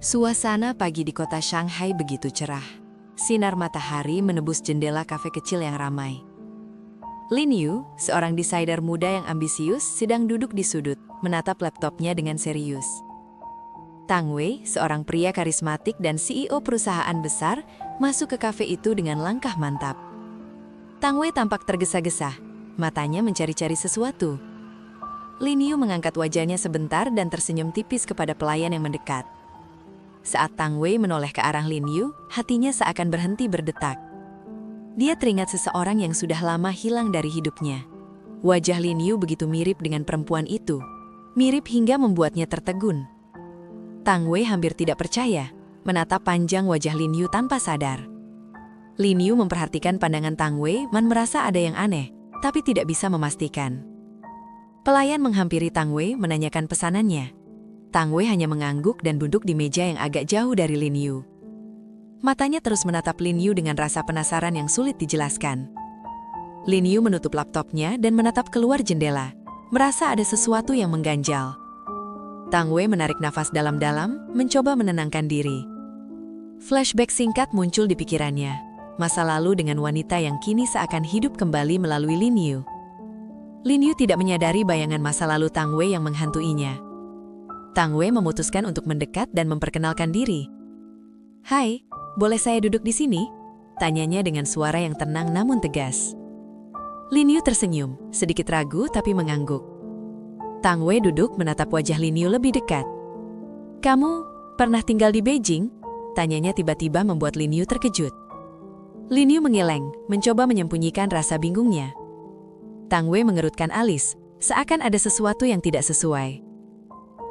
Suasana pagi di kota Shanghai begitu cerah. Sinar matahari menembus jendela kafe kecil yang ramai. Lin Yu, seorang desainer muda yang ambisius, sedang duduk di sudut, menatap laptopnya dengan serius. Tang Wei, seorang pria karismatik dan CEO perusahaan besar, masuk ke kafe itu dengan langkah mantap. Tang Wei tampak tergesa-gesa, matanya mencari-cari sesuatu. Lin Yu mengangkat wajahnya sebentar dan tersenyum tipis kepada pelayan yang mendekat. Saat Tang Wei menoleh ke arah Lin Yu, hatinya seakan berhenti berdetak. Dia teringat seseorang yang sudah lama hilang dari hidupnya. Wajah Lin Yu begitu mirip dengan perempuan itu. Mirip hingga membuatnya tertegun. Tang Wei hampir tidak percaya, menatap panjang wajah Lin Yu tanpa sadar. Lin Yu memperhatikan pandangan Tang Wei dan merasa ada yang aneh, tapi tidak bisa memastikan. Pelayan menghampiri Tang Wei menanyakan pesanannya. Tang Wei hanya mengangguk dan duduk di meja yang agak jauh dari Lin Yu. Matanya terus menatap Lin Yu dengan rasa penasaran yang sulit dijelaskan. Lin Yu menutup laptopnya dan menatap keluar jendela, merasa ada sesuatu yang mengganjal. Tang Wei menarik nafas dalam-dalam, mencoba menenangkan diri. Flashback singkat muncul di pikirannya, masa lalu dengan wanita yang kini seakan hidup kembali melalui Lin Yu. Lin Yu tidak menyadari bayangan masa lalu Tang Wei yang menghantuinya. Tang Wei memutuskan untuk mendekat dan memperkenalkan diri. "Hai, boleh saya duduk di sini?" tanyanya dengan suara yang tenang namun tegas. Lin Yu tersenyum, sedikit ragu tapi mengangguk. Tang Wei duduk menatap wajah Lin Yu lebih dekat. "Kamu pernah tinggal di Beijing?" tanyanya tiba-tiba membuat Lin Yu terkejut. Lin Yu mengeleng, mencoba menyembunyikan rasa bingungnya. Tang Wei mengerutkan alis, seakan ada sesuatu yang tidak sesuai.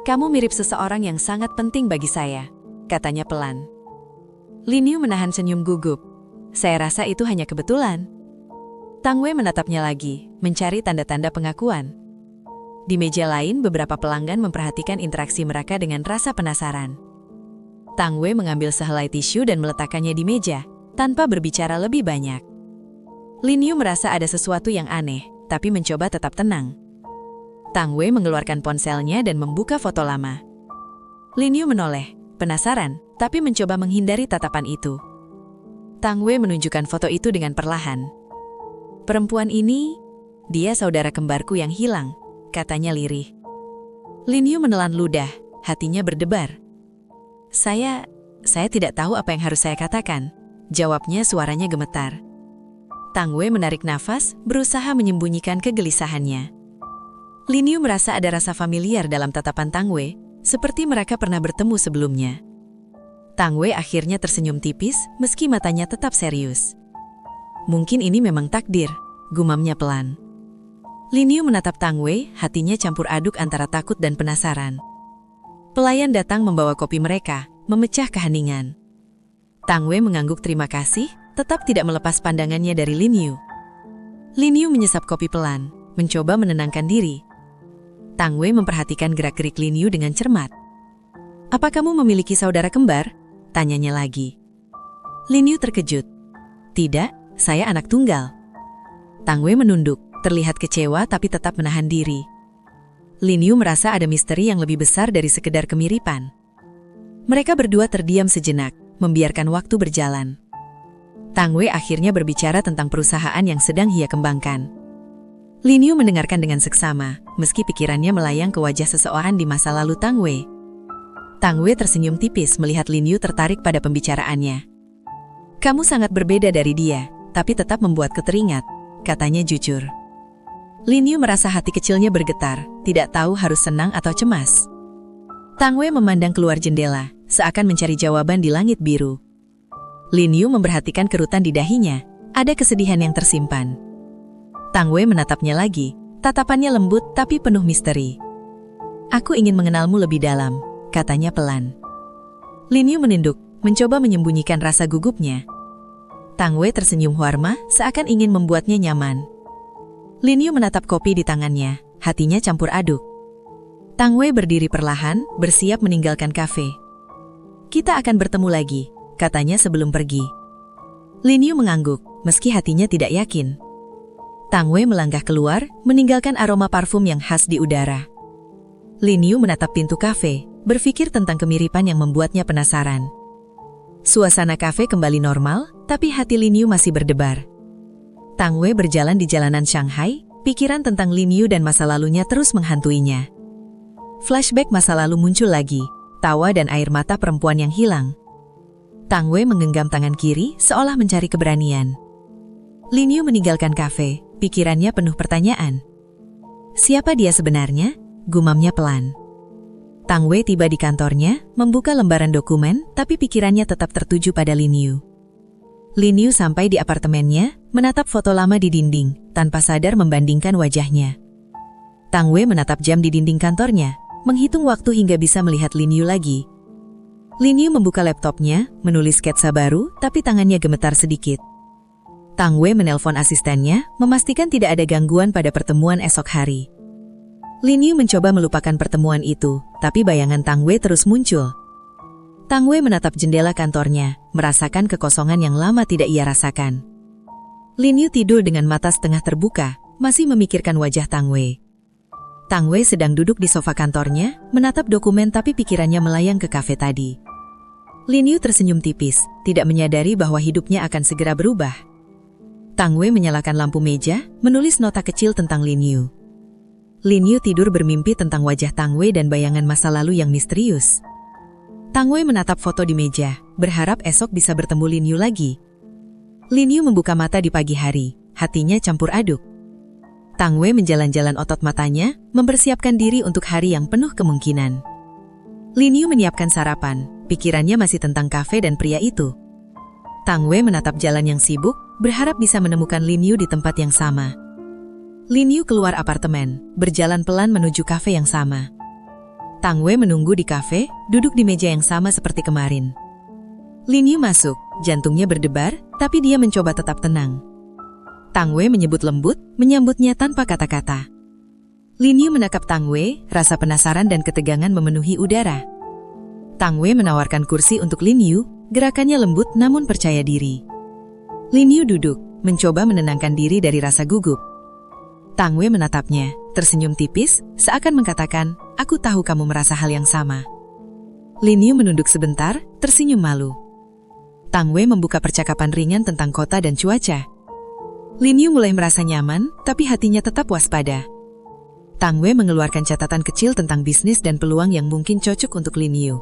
"Kamu mirip seseorang yang sangat penting bagi saya," katanya pelan. Lin Yu menahan senyum gugup. "Saya rasa itu hanya kebetulan." Tang Wei menatapnya lagi, mencari tanda-tanda pengakuan. Di meja lain, beberapa pelanggan memperhatikan interaksi mereka dengan rasa penasaran. Tang Wei mengambil sehelai tisu dan meletakkannya di meja, tanpa berbicara lebih banyak. Lin Yu merasa ada sesuatu yang aneh, tapi mencoba tetap tenang. Tang Wei mengeluarkan ponselnya dan membuka foto lama. Lin Yu menoleh, penasaran, tapi mencoba menghindari tatapan itu. Tang Wei menunjukkan foto itu dengan perlahan. "Perempuan ini, dia saudara kembarku yang hilang," katanya lirih. Lin Yu menelan ludah, hatinya berdebar. Saya tidak tahu apa yang harus saya katakan," jawabnya suaranya gemetar. Tang Wei menarik nafas, berusaha menyembunyikan kegelisahannya. Lin Yu merasa ada rasa familiar dalam tatapan Tang Wei, seperti mereka pernah bertemu sebelumnya. Tang Wei akhirnya tersenyum tipis, meski matanya tetap serius. "Mungkin ini memang takdir," gumamnya pelan. Lin Yu menatap Tang Wei, hatinya campur aduk antara takut dan penasaran. Pelayan datang membawa kopi mereka, memecah keheningan. Tang Wei mengangguk terima kasih, tetap tidak melepas pandangannya dari Lin Yu. Lin Yu menyesap kopi pelan, mencoba menenangkan diri. Tang Wei memperhatikan gerak-gerik Lin Yu dengan cermat. "Apa kamu memiliki saudara kembar?" tanyanya lagi. Lin Yu terkejut. "Tidak, saya anak tunggal." Tang Wei menunduk, terlihat kecewa tapi tetap menahan diri. Lin Yu merasa ada misteri yang lebih besar dari sekedar kemiripan. Mereka berdua terdiam sejenak, membiarkan waktu berjalan. Tang Wei akhirnya berbicara tentang perusahaan yang sedang ia kembangkan. Lin Yu mendengarkan dengan seksama, meski pikirannya melayang ke wajah seseorang di masa lalu Tang Wei. Tang Wei tersenyum tipis melihat Lin Yu tertarik pada pembicaraannya. "Kamu sangat berbeda dari dia, tapi tetap membuatku teringat," katanya jujur. Lin Yu merasa hati kecilnya bergetar, tidak tahu harus senang atau cemas. Tang Wei memandang keluar jendela, seakan mencari jawaban di langit biru. Lin Yu memperhatikan kerutan di dahinya, ada kesedihan yang tersimpan. Tang Wei menatapnya lagi, tatapannya lembut tapi penuh misteri. "Aku ingin mengenalmu lebih dalam," katanya pelan. Lin Yu menunduk, mencoba menyembunyikan rasa gugupnya. Tang Wei tersenyum warma, seakan ingin membuatnya nyaman. Lin Yu menatap kopi di tangannya, hatinya campur aduk. Tang Wei berdiri perlahan, bersiap meninggalkan kafe. "Kita akan bertemu lagi," katanya sebelum pergi. Lin Yu mengangguk, meski hatinya tidak yakin. Tang Wei melangkah keluar, meninggalkan aroma parfum yang khas di udara. Lin Yu menatap pintu kafe, berpikir tentang kemiripan yang membuatnya penasaran. Suasana kafe kembali normal, tapi hati Lin Yu masih berdebar. Tang Wei berjalan di jalanan Shanghai, pikiran tentang Lin Yu dan masa lalunya terus menghantuinya. Flashback masa lalu muncul lagi, tawa dan air mata perempuan yang hilang. Tang Wei menggenggam tangan kiri seolah mencari keberanian. Lin Yu meninggalkan kafe, pikirannya penuh pertanyaan. Siapa dia sebenarnya? Gumamnya pelan. Tang Wei tiba di kantornya, membuka lembaran dokumen, tapi pikirannya tetap tertuju pada Lin Yu. Lin Yu sampai di apartemennya, menatap foto lama di dinding, tanpa sadar membandingkan wajahnya. Tang Wei menatap jam di dinding kantornya, menghitung waktu hingga bisa melihat Lin Yu lagi. Lin Yu membuka laptopnya, menulis sketsa baru, tapi tangannya gemetar sedikit. Tang Wei menelpon asistennya, memastikan tidak ada gangguan pada pertemuan esok hari. Lin Yu mencoba melupakan pertemuan itu, tapi bayangan Tang Wei terus muncul. Tang Wei menatap jendela kantornya, merasakan kekosongan yang lama tidak ia rasakan. Lin Yu tidur dengan mata setengah terbuka, masih memikirkan wajah Tang Wei. Tang Wei sedang duduk di sofa kantornya, menatap dokumen tapi pikirannya melayang ke kafe tadi. Lin Yu tersenyum tipis, tidak menyadari bahwa hidupnya akan segera berubah. Tang Wei menyalakan lampu meja, menulis nota kecil tentang Lin Yu. Lin Yu tidur bermimpi tentang wajah Tang Wei dan bayangan masa lalu yang misterius. Tang Wei menatap foto di meja, berharap esok bisa bertemu Lin Yu lagi. Lin Yu membuka mata di pagi hari, hatinya campur aduk. Tang Wei menjalan-jalan otot matanya, mempersiapkan diri untuk hari yang penuh kemungkinan. Lin Yu menyiapkan sarapan, pikirannya masih tentang kafe dan pria itu. Tang Wei menatap jalan yang sibuk, berharap bisa menemukan Lin Yu di tempat yang sama. Lin Yu keluar apartemen, berjalan pelan menuju kafe yang sama. Tang Wei menunggu di kafe, duduk di meja yang sama seperti kemarin. Lin Yu masuk, jantungnya berdebar, tapi dia mencoba tetap tenang. Tang Wei menyebut lembut, menyambutnya tanpa kata-kata. Lin Yu menatap Tang Wei, rasa penasaran dan ketegangan memenuhi udara. Tang Wei menawarkan kursi untuk Lin Yu, gerakannya lembut namun percaya diri. Lin Yu duduk, mencoba menenangkan diri dari rasa gugup. Tang Wei menatapnya, tersenyum tipis, seakan mengatakan, "Aku tahu kamu merasa hal yang sama." Lin Yu menunduk sebentar, tersenyum malu. Tang Wei membuka percakapan ringan tentang kota dan cuaca. Lin Yu mulai merasa nyaman, tapi hatinya tetap waspada. Tang Wei mengeluarkan catatan kecil tentang bisnis dan peluang yang mungkin cocok untuk Lin Yu.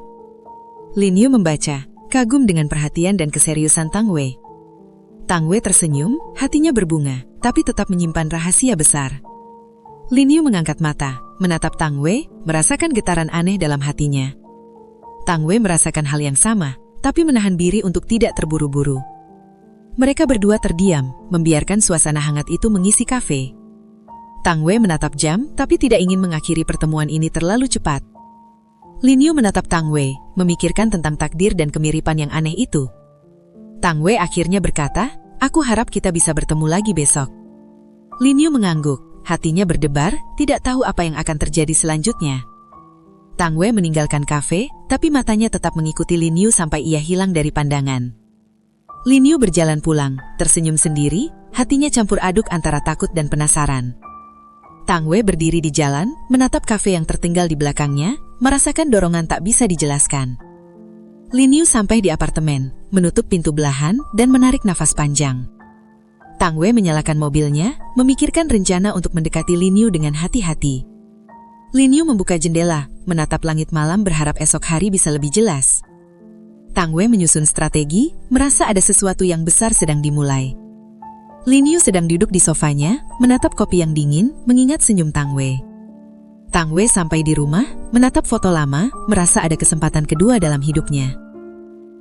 Lin Yu membaca, kagum dengan perhatian dan keseriusan Tang Wei. Tang Wei tersenyum, hatinya berbunga, tapi tetap menyimpan rahasia besar. Lin Yu mengangkat mata, menatap Tang Wei, merasakan getaran aneh dalam hatinya. Tang Wei merasakan hal yang sama, tapi menahan diri untuk tidak terburu-buru. Mereka berdua terdiam, membiarkan suasana hangat itu mengisi kafe. Tang Wei menatap jam, tapi tidak ingin mengakhiri pertemuan ini terlalu cepat. Lin Yu menatap Tang Wei, memikirkan tentang takdir dan kemiripan yang aneh itu. Tang Wei akhirnya berkata, "Aku harap kita bisa bertemu lagi besok." Lin Yu mengangguk, hatinya berdebar, tidak tahu apa yang akan terjadi selanjutnya. Tang Wei meninggalkan kafe, tapi matanya tetap mengikuti Lin Yu sampai ia hilang dari pandangan. Lin Yu berjalan pulang, tersenyum sendiri, hatinya campur aduk antara takut dan penasaran. Tang Wei berdiri di jalan, menatap kafe yang tertinggal di belakangnya, merasakan dorongan tak bisa dijelaskan. Lin Yu sampai di apartemen, menutup pintu belahan, dan menarik nafas panjang. Tang Wei menyalakan mobilnya, memikirkan rencana untuk mendekati Lin Yu dengan hati-hati. Lin Yu membuka jendela, menatap langit malam berharap esok hari bisa lebih jelas. Tang Wei menyusun strategi, merasa ada sesuatu yang besar sedang dimulai. Lin Yu sedang duduk di sofanya, menatap kopi yang dingin, mengingat senyum Tang Wei. Tang Wei sampai di rumah, menatap foto lama, merasa ada kesempatan kedua dalam hidupnya.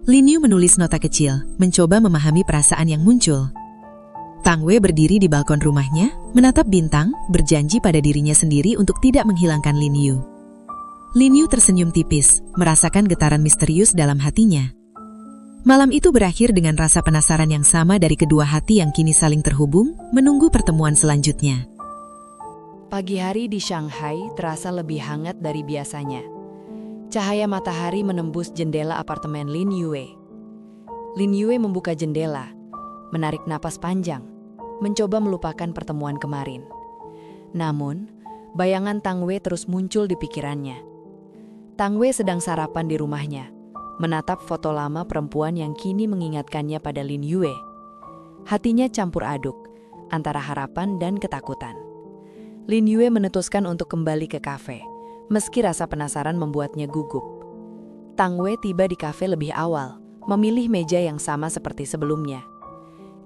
Lin Yu menulis nota kecil, mencoba memahami perasaan yang muncul. Tang Wei berdiri di balkon rumahnya, menatap bintang, berjanji pada dirinya sendiri untuk tidak menghilangkan Lin Yu. Lin Yu tersenyum tipis, merasakan getaran misterius dalam hatinya. Malam itu berakhir dengan rasa penasaran yang sama dari kedua hati yang kini saling terhubung, menunggu pertemuan selanjutnya. Pagi hari di Shanghai terasa lebih hangat dari biasanya. Cahaya matahari menembus jendela apartemen Lin Yue. Lin Yue membuka jendela, menarik napas panjang, mencoba melupakan pertemuan kemarin. Namun, bayangan Tang Wei terus muncul di pikirannya. Tang Wei sedang sarapan di rumahnya, menatap foto lama perempuan yang kini mengingatkannya pada Lin Yue. Hatinya campur aduk antara harapan dan ketakutan. Lin Yue memutuskan untuk kembali ke kafe, meski rasa penasaran membuatnya gugup. Tang Wei tiba di kafe lebih awal, memilih meja yang sama seperti sebelumnya.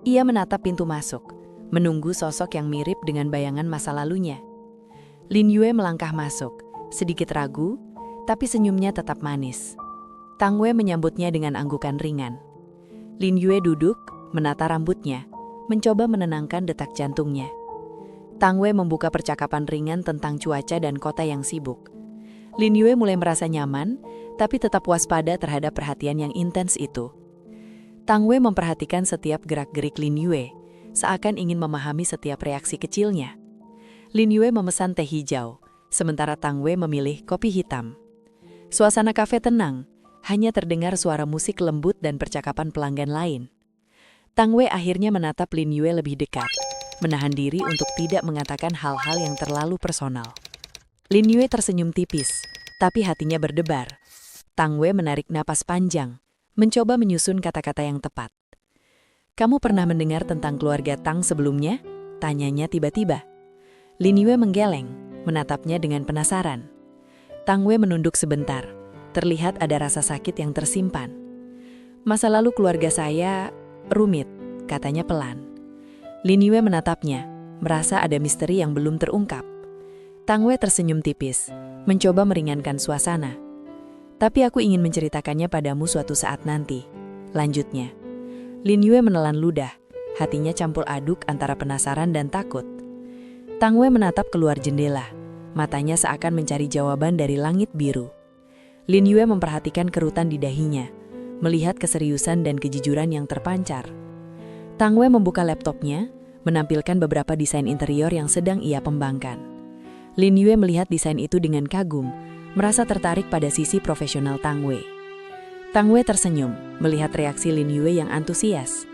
Ia menatap pintu masuk, menunggu sosok yang mirip dengan bayangan masa lalunya. Lin Yue melangkah masuk, sedikit ragu, tapi senyumnya tetap manis. Tang Wei menyambutnya dengan anggukan ringan. Lin Yue duduk, menata rambutnya, mencoba menenangkan detak jantungnya. Tang Wei membuka percakapan ringan tentang cuaca dan kota yang sibuk. Lin Yue mulai merasa nyaman, tapi tetap waspada terhadap perhatian yang intens itu. Tang Wei memperhatikan setiap gerak-gerik Lin Yue, seakan ingin memahami setiap reaksi kecilnya. Lin Yue memesan teh hijau, sementara Tang Wei memilih kopi hitam. Suasana kafe tenang, hanya terdengar suara musik lembut dan percakapan pelanggan lain. Tang Wei akhirnya menatap Lin Yue lebih dekat, menahan diri untuk tidak mengatakan hal-hal yang terlalu personal. Lin Yue tersenyum tipis, tapi hatinya berdebar. Tang Wei menarik napas panjang, mencoba menyusun kata-kata yang tepat. "Kamu pernah mendengar tentang keluarga Tang sebelumnya?" tanyanya tiba-tiba. Lin Yue menggeleng, menatapnya dengan penasaran. Tang Wei menunduk sebentar, terlihat ada rasa sakit yang tersimpan. "Masa lalu keluarga saya rumit," katanya pelan. Lin Yue menatapnya, merasa ada misteri yang belum terungkap. Tang Wei tersenyum tipis, mencoba meringankan suasana. "Tapi aku ingin menceritakannya padamu suatu saat nanti," lanjutnya. Lin Yue menelan ludah, hatinya campur aduk antara penasaran dan takut. Tang Wei menatap keluar jendela, matanya seakan mencari jawaban dari langit biru. Lin Yue memperhatikan kerutan di dahinya, melihat keseriusan dan kejujuran yang terpancar. Tang Wei membuka laptopnya, menampilkan beberapa desain interior yang sedang ia kembangkan. Lin Yue melihat desain itu dengan kagum, merasa tertarik pada sisi profesional Tang Wei. Tang Wei tersenyum, melihat reaksi Lin Yue yang antusias.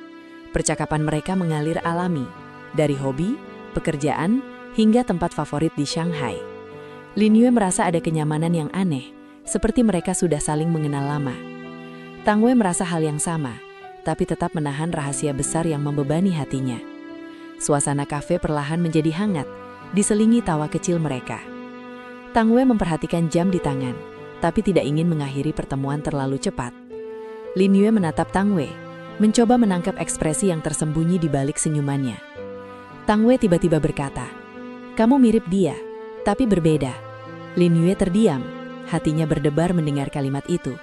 Percakapan mereka mengalir alami, dari hobi, pekerjaan, hingga tempat favorit di Shanghai. Lin Yue merasa ada kenyamanan yang aneh, seperti mereka sudah saling mengenal lama. Tang Wei merasa hal yang sama, tapi tetap menahan rahasia besar yang membebani hatinya. Suasana kafe perlahan menjadi hangat, diselingi tawa kecil mereka. Tang Wei memperhatikan jam di tangan, tapi tidak ingin mengakhiri pertemuan terlalu cepat. Lin Yue menatap Tang Wei, mencoba menangkap ekspresi yang tersembunyi di balik senyumannya. Tang Wei tiba-tiba berkata, "Kamu mirip dia, tapi berbeda." Lin Yue terdiam, hatinya berdebar mendengar kalimat itu.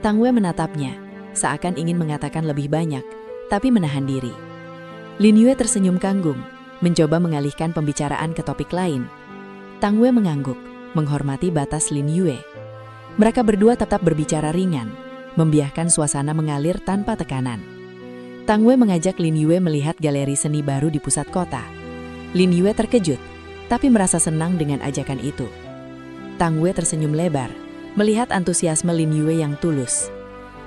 Tang Wei menatapnya, seakan ingin mengatakan lebih banyak, tapi menahan diri. Lin Yue tersenyum kanggung, mencoba mengalihkan pembicaraan ke topik lain. Tang Wei mengangguk, menghormati batas Lin Yue. Mereka berdua tetap berbicara ringan, membiarkan suasana mengalir tanpa tekanan. Tang Wei mengajak Lin Yue melihat galeri seni baru di pusat kota. Lin Yue terkejut, tapi merasa senang dengan ajakan itu. Tang Wei tersenyum lebar, melihat antusiasme Lin Yue yang tulus.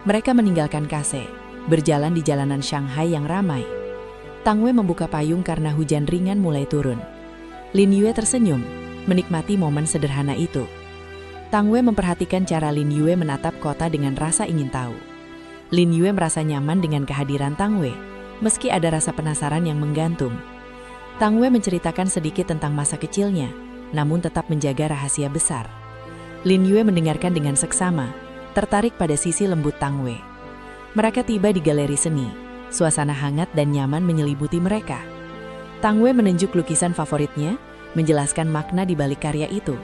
Mereka meninggalkan kafe, berjalan di jalanan Shanghai yang ramai. Tang Wei membuka payung karena hujan ringan mulai turun. Lin Yue tersenyum, menikmati momen sederhana itu. Tang Wei memperhatikan cara Lin Yue menatap kota dengan rasa ingin tahu. Lin Yue merasa nyaman dengan kehadiran Tang Wei, meski ada rasa penasaran yang menggantung. Tang Wei menceritakan sedikit tentang masa kecilnya, namun tetap menjaga rahasia besar. Lin Yue mendengarkan dengan seksama, tertarik pada sisi lembut Tang Wei. Mereka tiba di galeri seni, suasana hangat dan nyaman menyelimuti mereka. Tang Wei menunjuk lukisan favoritnya, menjelaskan makna di balik karya itu.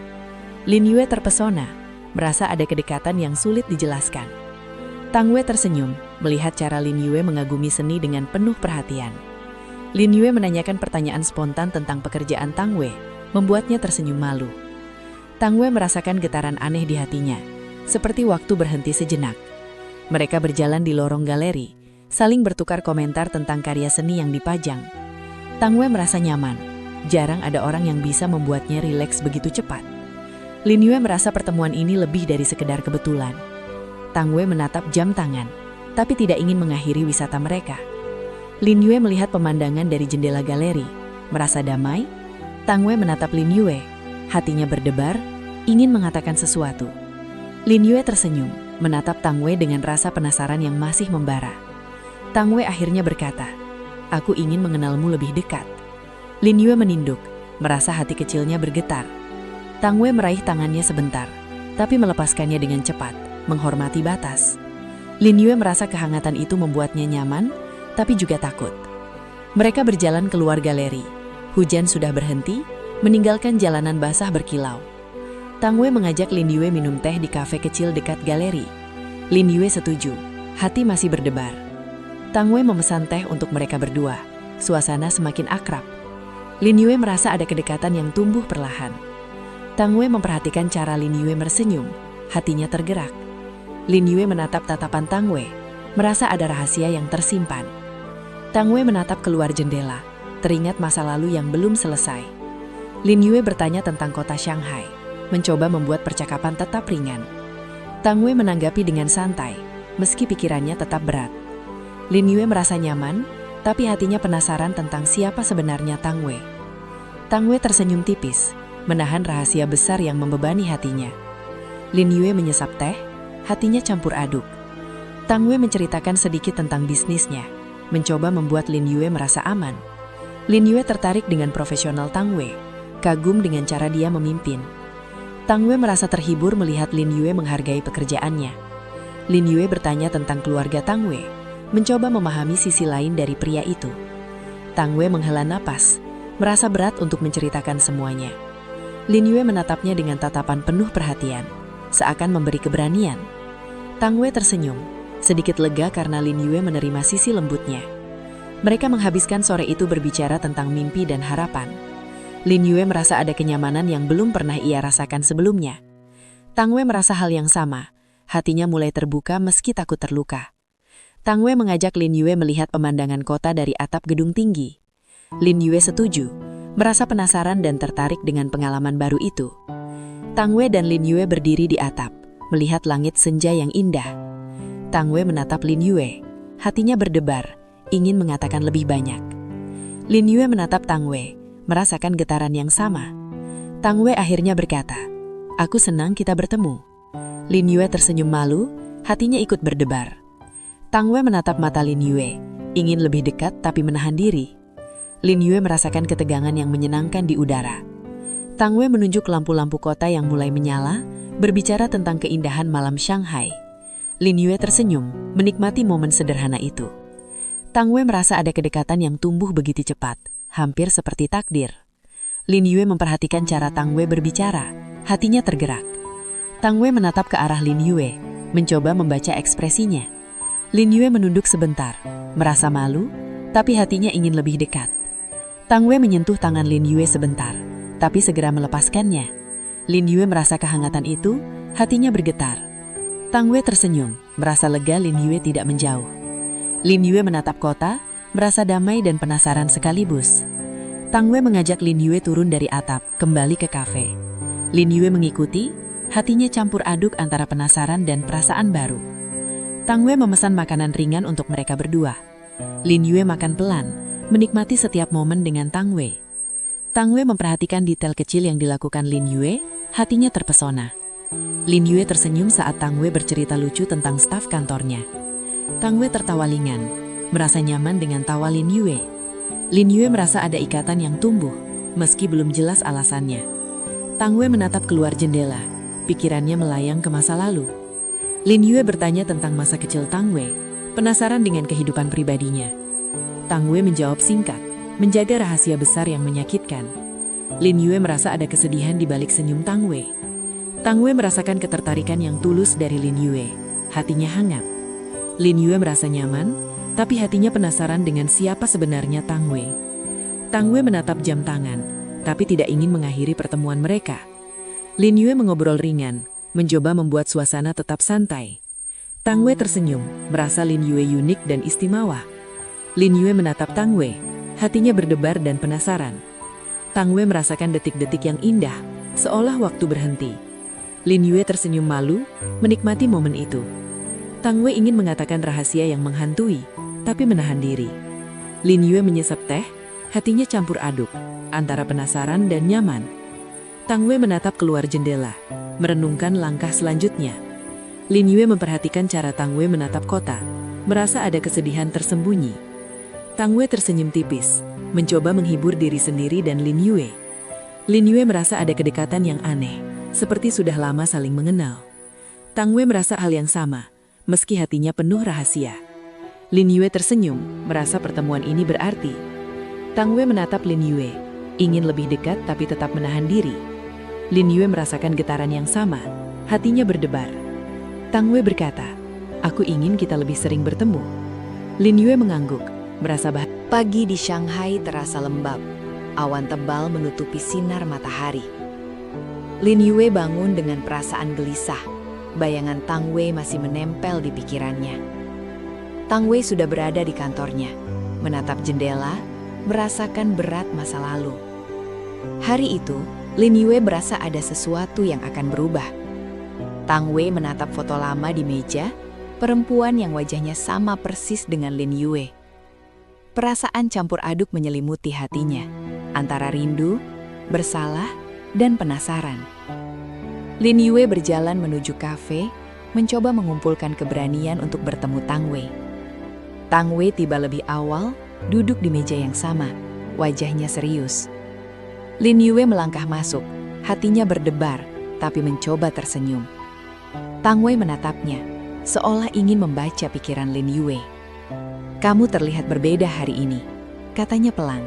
Lin Yue terpesona, merasa ada kedekatan yang sulit dijelaskan. Tang Wei tersenyum, melihat cara Lin Yue mengagumi seni dengan penuh perhatian. Lin Yue menanyakan pertanyaan spontan tentang pekerjaan Tang Wei, membuatnya tersenyum malu. Tang Wei merasakan getaran aneh di hatinya, seperti waktu berhenti sejenak. Mereka berjalan di lorong galeri, saling bertukar komentar tentang karya seni yang dipajang. Tang Wei merasa nyaman, jarang ada orang yang bisa membuatnya rileks begitu cepat. Lin Yue merasa pertemuan ini lebih dari sekedar kebetulan. Tang Wei menatap jam tangan, tapi tidak ingin mengakhiri wisata mereka. Lin Yue melihat pemandangan dari jendela galeri, merasa damai. Tang Wei menatap Lin Yue, hatinya berdebar, ingin mengatakan sesuatu. Lin Yue tersenyum, menatap Tang Wei dengan rasa penasaran yang masih membara. Tang Wei akhirnya berkata, "Aku ingin mengenalmu lebih dekat." Lin Yue menunduk, merasa hati kecilnya bergetar. Tang Wei meraih tangannya sebentar, tapi melepaskannya dengan cepat, menghormati batas. Lin Yue merasa kehangatan itu membuatnya nyaman, tapi juga takut. Mereka berjalan keluar galeri. Hujan sudah berhenti, meninggalkan jalanan basah berkilau. Tang Wei mengajak Lin Yue minum teh di kafe kecil dekat galeri. Lin Yue setuju, hati masih berdebar. Tang Wei memesan teh untuk mereka berdua. Suasana semakin akrab. Lin Yue merasa ada kedekatan yang tumbuh perlahan. Tang Wei memperhatikan cara Lin Yue tersenyum, hatinya tergerak. Lin Yue menatap tatapan Tang Wei, merasa ada rahasia yang tersimpan. Tang Wei menatap keluar jendela, teringat masa lalu yang belum selesai. Lin Yue bertanya tentang kota Shanghai, mencoba membuat percakapan tetap ringan. Tang Wei menanggapi dengan santai, meski pikirannya tetap berat. Lin Yue merasa nyaman, tapi hatinya penasaran tentang siapa sebenarnya Tang Wei. Tang Wei tersenyum tipis, menahan rahasia besar yang membebani hatinya. Lin Yue menyesap teh, hatinya campur aduk. Tang Wei menceritakan sedikit tentang bisnisnya, mencoba membuat Lin Yue merasa aman. Lin Yue tertarik dengan profesional Tang Wei, kagum dengan cara dia memimpin. Tang Wei merasa terhibur melihat Lin Yue menghargai pekerjaannya. Lin Yue bertanya tentang keluarga Tang Wei, mencoba memahami sisi lain dari pria itu. Tang Wei menghela napas, merasa berat untuk menceritakan semuanya. Lin Yue menatapnya dengan tatapan penuh perhatian, seakan memberi keberanian. Tang Wei tersenyum, sedikit lega karena Lin Yue menerima sisi lembutnya. Mereka menghabiskan sore itu berbicara tentang mimpi dan harapan. Lin Yue merasa ada kenyamanan yang belum pernah ia rasakan sebelumnya. Tang Wei merasa hal yang sama, hatinya mulai terbuka meski takut terluka. Tang Wei mengajak Lin Yue melihat pemandangan kota dari atap gedung tinggi. Lin Yue setuju, merasa penasaran dan tertarik dengan pengalaman baru itu. Tang Wei dan Lin Yue berdiri di atap, melihat langit senja yang indah. Tang Wei menatap Lin Yue, hatinya berdebar, ingin mengatakan lebih banyak. Lin Yue menatap Tang Wei, merasakan getaran yang sama. Tang Wei akhirnya berkata, "Aku senang kita bertemu." Lin Yue tersenyum malu, hatinya ikut berdebar. Tang Wei menatap mata Lin Yue, ingin lebih dekat tapi menahan diri. Lin Yue merasakan ketegangan yang menyenangkan di udara. Tang Wei menunjuk lampu-lampu kota yang mulai menyala, berbicara tentang keindahan malam Shanghai. Lin Yue tersenyum, menikmati momen sederhana itu. Tang Wei merasa ada kedekatan yang tumbuh begitu cepat, hampir seperti takdir. Lin Yue memperhatikan cara Tang Wei berbicara, hatinya tergerak. Tang Wei menatap ke arah Lin Yue, mencoba membaca ekspresinya. Lin Yue menunduk sebentar, merasa malu, tapi hatinya ingin lebih dekat. Tang Wei menyentuh tangan Lin Yue sebentar, tapi segera melepaskannya. Lin Yue merasa kehangatan itu, hatinya bergetar. Tang Wei tersenyum, merasa lega Lin Yue tidak menjauh. Lin Yue menatap kota, merasa damai dan penasaran sekaligus. Tang Wei mengajak Lin Yue turun dari atap, kembali ke kafe. Lin Yue mengikuti, hatinya campur aduk antara penasaran dan perasaan baru. Tang Wei memesan makanan ringan untuk mereka berdua. Lin Yue makan pelan, menikmati setiap momen dengan Tang Wei. Tang Wei memperhatikan detail kecil yang dilakukan Lin Yue, hatinya terpesona. Lin Yue tersenyum saat Tang Wei bercerita lucu tentang staf kantornya. Tang Wei tertawa ringan, merasa nyaman dengan tawa Lin Yue. Lin Yue merasa ada ikatan yang tumbuh, meski belum jelas alasannya. Tang Wei menatap keluar jendela, pikirannya melayang ke masa lalu. Lin Yue bertanya tentang masa kecil Tang Wei, penasaran dengan kehidupan pribadinya. Tang Wei menjawab singkat, menjaga rahasia besar yang menyakitkan. Lin Yue merasa ada kesedihan di balik senyum Tang Wei. Tang Wei merasakan ketertarikan yang tulus dari Lin Yue, hatinya hangat. Lin Yue merasa nyaman, tapi hatinya penasaran dengan siapa sebenarnya Tang Wei. Tang Wei menatap jam tangan, tapi tidak ingin mengakhiri pertemuan mereka. Lin Yue mengobrol ringan, mencoba membuat suasana tetap santai. Tang Wei tersenyum, merasa Lin Yue unik dan istimewa. Lin Yue menatap Tang Wei, hatinya berdebar dan penasaran. Tang Wei merasakan detik-detik yang indah, seolah waktu berhenti. Lin Yue tersenyum malu, menikmati momen itu. Tang Wei ingin mengatakan rahasia yang menghantui, tapi menahan diri. Lin Yue menyesap teh, hatinya campur aduk, antara penasaran dan nyaman. Tang Wei menatap keluar jendela, merenungkan langkah selanjutnya. Lin Yue memperhatikan cara Tang Wei menatap kota, merasa ada kesedihan tersembunyi. Tang Wei tersenyum tipis, mencoba menghibur diri sendiri dan Lin Yue. Lin Yue merasa ada kedekatan yang aneh, seperti sudah lama saling mengenal. Tang Wei merasa hal yang sama, meski hatinya penuh rahasia. Lin Yue tersenyum, merasa pertemuan ini berarti. Tang Wei menatap Lin Yue, ingin lebih dekat tapi tetap menahan diri. Lin Yue merasakan getaran yang sama, hatinya berdebar. Tang Wei berkata, "Aku ingin kita lebih sering bertemu." Lin Yue mengangguk, merasa bahagia. Pagi di Shanghai terasa lembab. Awan tebal menutupi sinar matahari. Lin Yue bangun dengan perasaan gelisah. Bayangan Tang Wei masih menempel di pikirannya. Tang Wei sudah berada di kantornya, menatap jendela, merasakan berat masa lalu. Hari itu, Lin Yue merasa ada sesuatu yang akan berubah. Tang Wei menatap foto lama di meja, perempuan yang wajahnya sama persis dengan Lin Yue. Perasaan campur aduk menyelimuti hatinya, antara rindu, bersalah, dan penasaran. Lin Yue berjalan menuju kafe, mencoba mengumpulkan keberanian untuk bertemu Tang Wei. Tang Wei tiba lebih awal, duduk di meja yang sama, wajahnya serius. Lin Yue melangkah masuk, hatinya berdebar, tapi mencoba tersenyum. Tang Wei menatapnya, seolah ingin membaca pikiran Lin Yue. "Kamu terlihat berbeda hari ini," katanya pelan.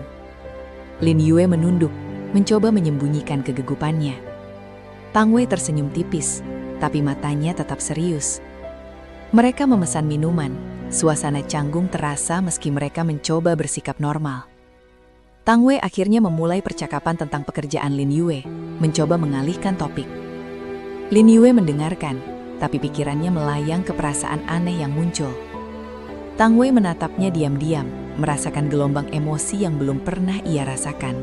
Lin Yue menunduk, mencoba menyembunyikan kegegupannya. Tang Wei tersenyum tipis, tapi matanya tetap serius. Mereka memesan minuman, suasana canggung terasa meski mereka mencoba bersikap normal. Tang Wei akhirnya memulai percakapan tentang pekerjaan Lin Yue, mencoba mengalihkan topik. Lin Yue mendengarkan, tapi pikirannya melayang ke perasaan aneh yang muncul. Tang Wei menatapnya diam-diam, merasakan gelombang emosi yang belum pernah ia rasakan.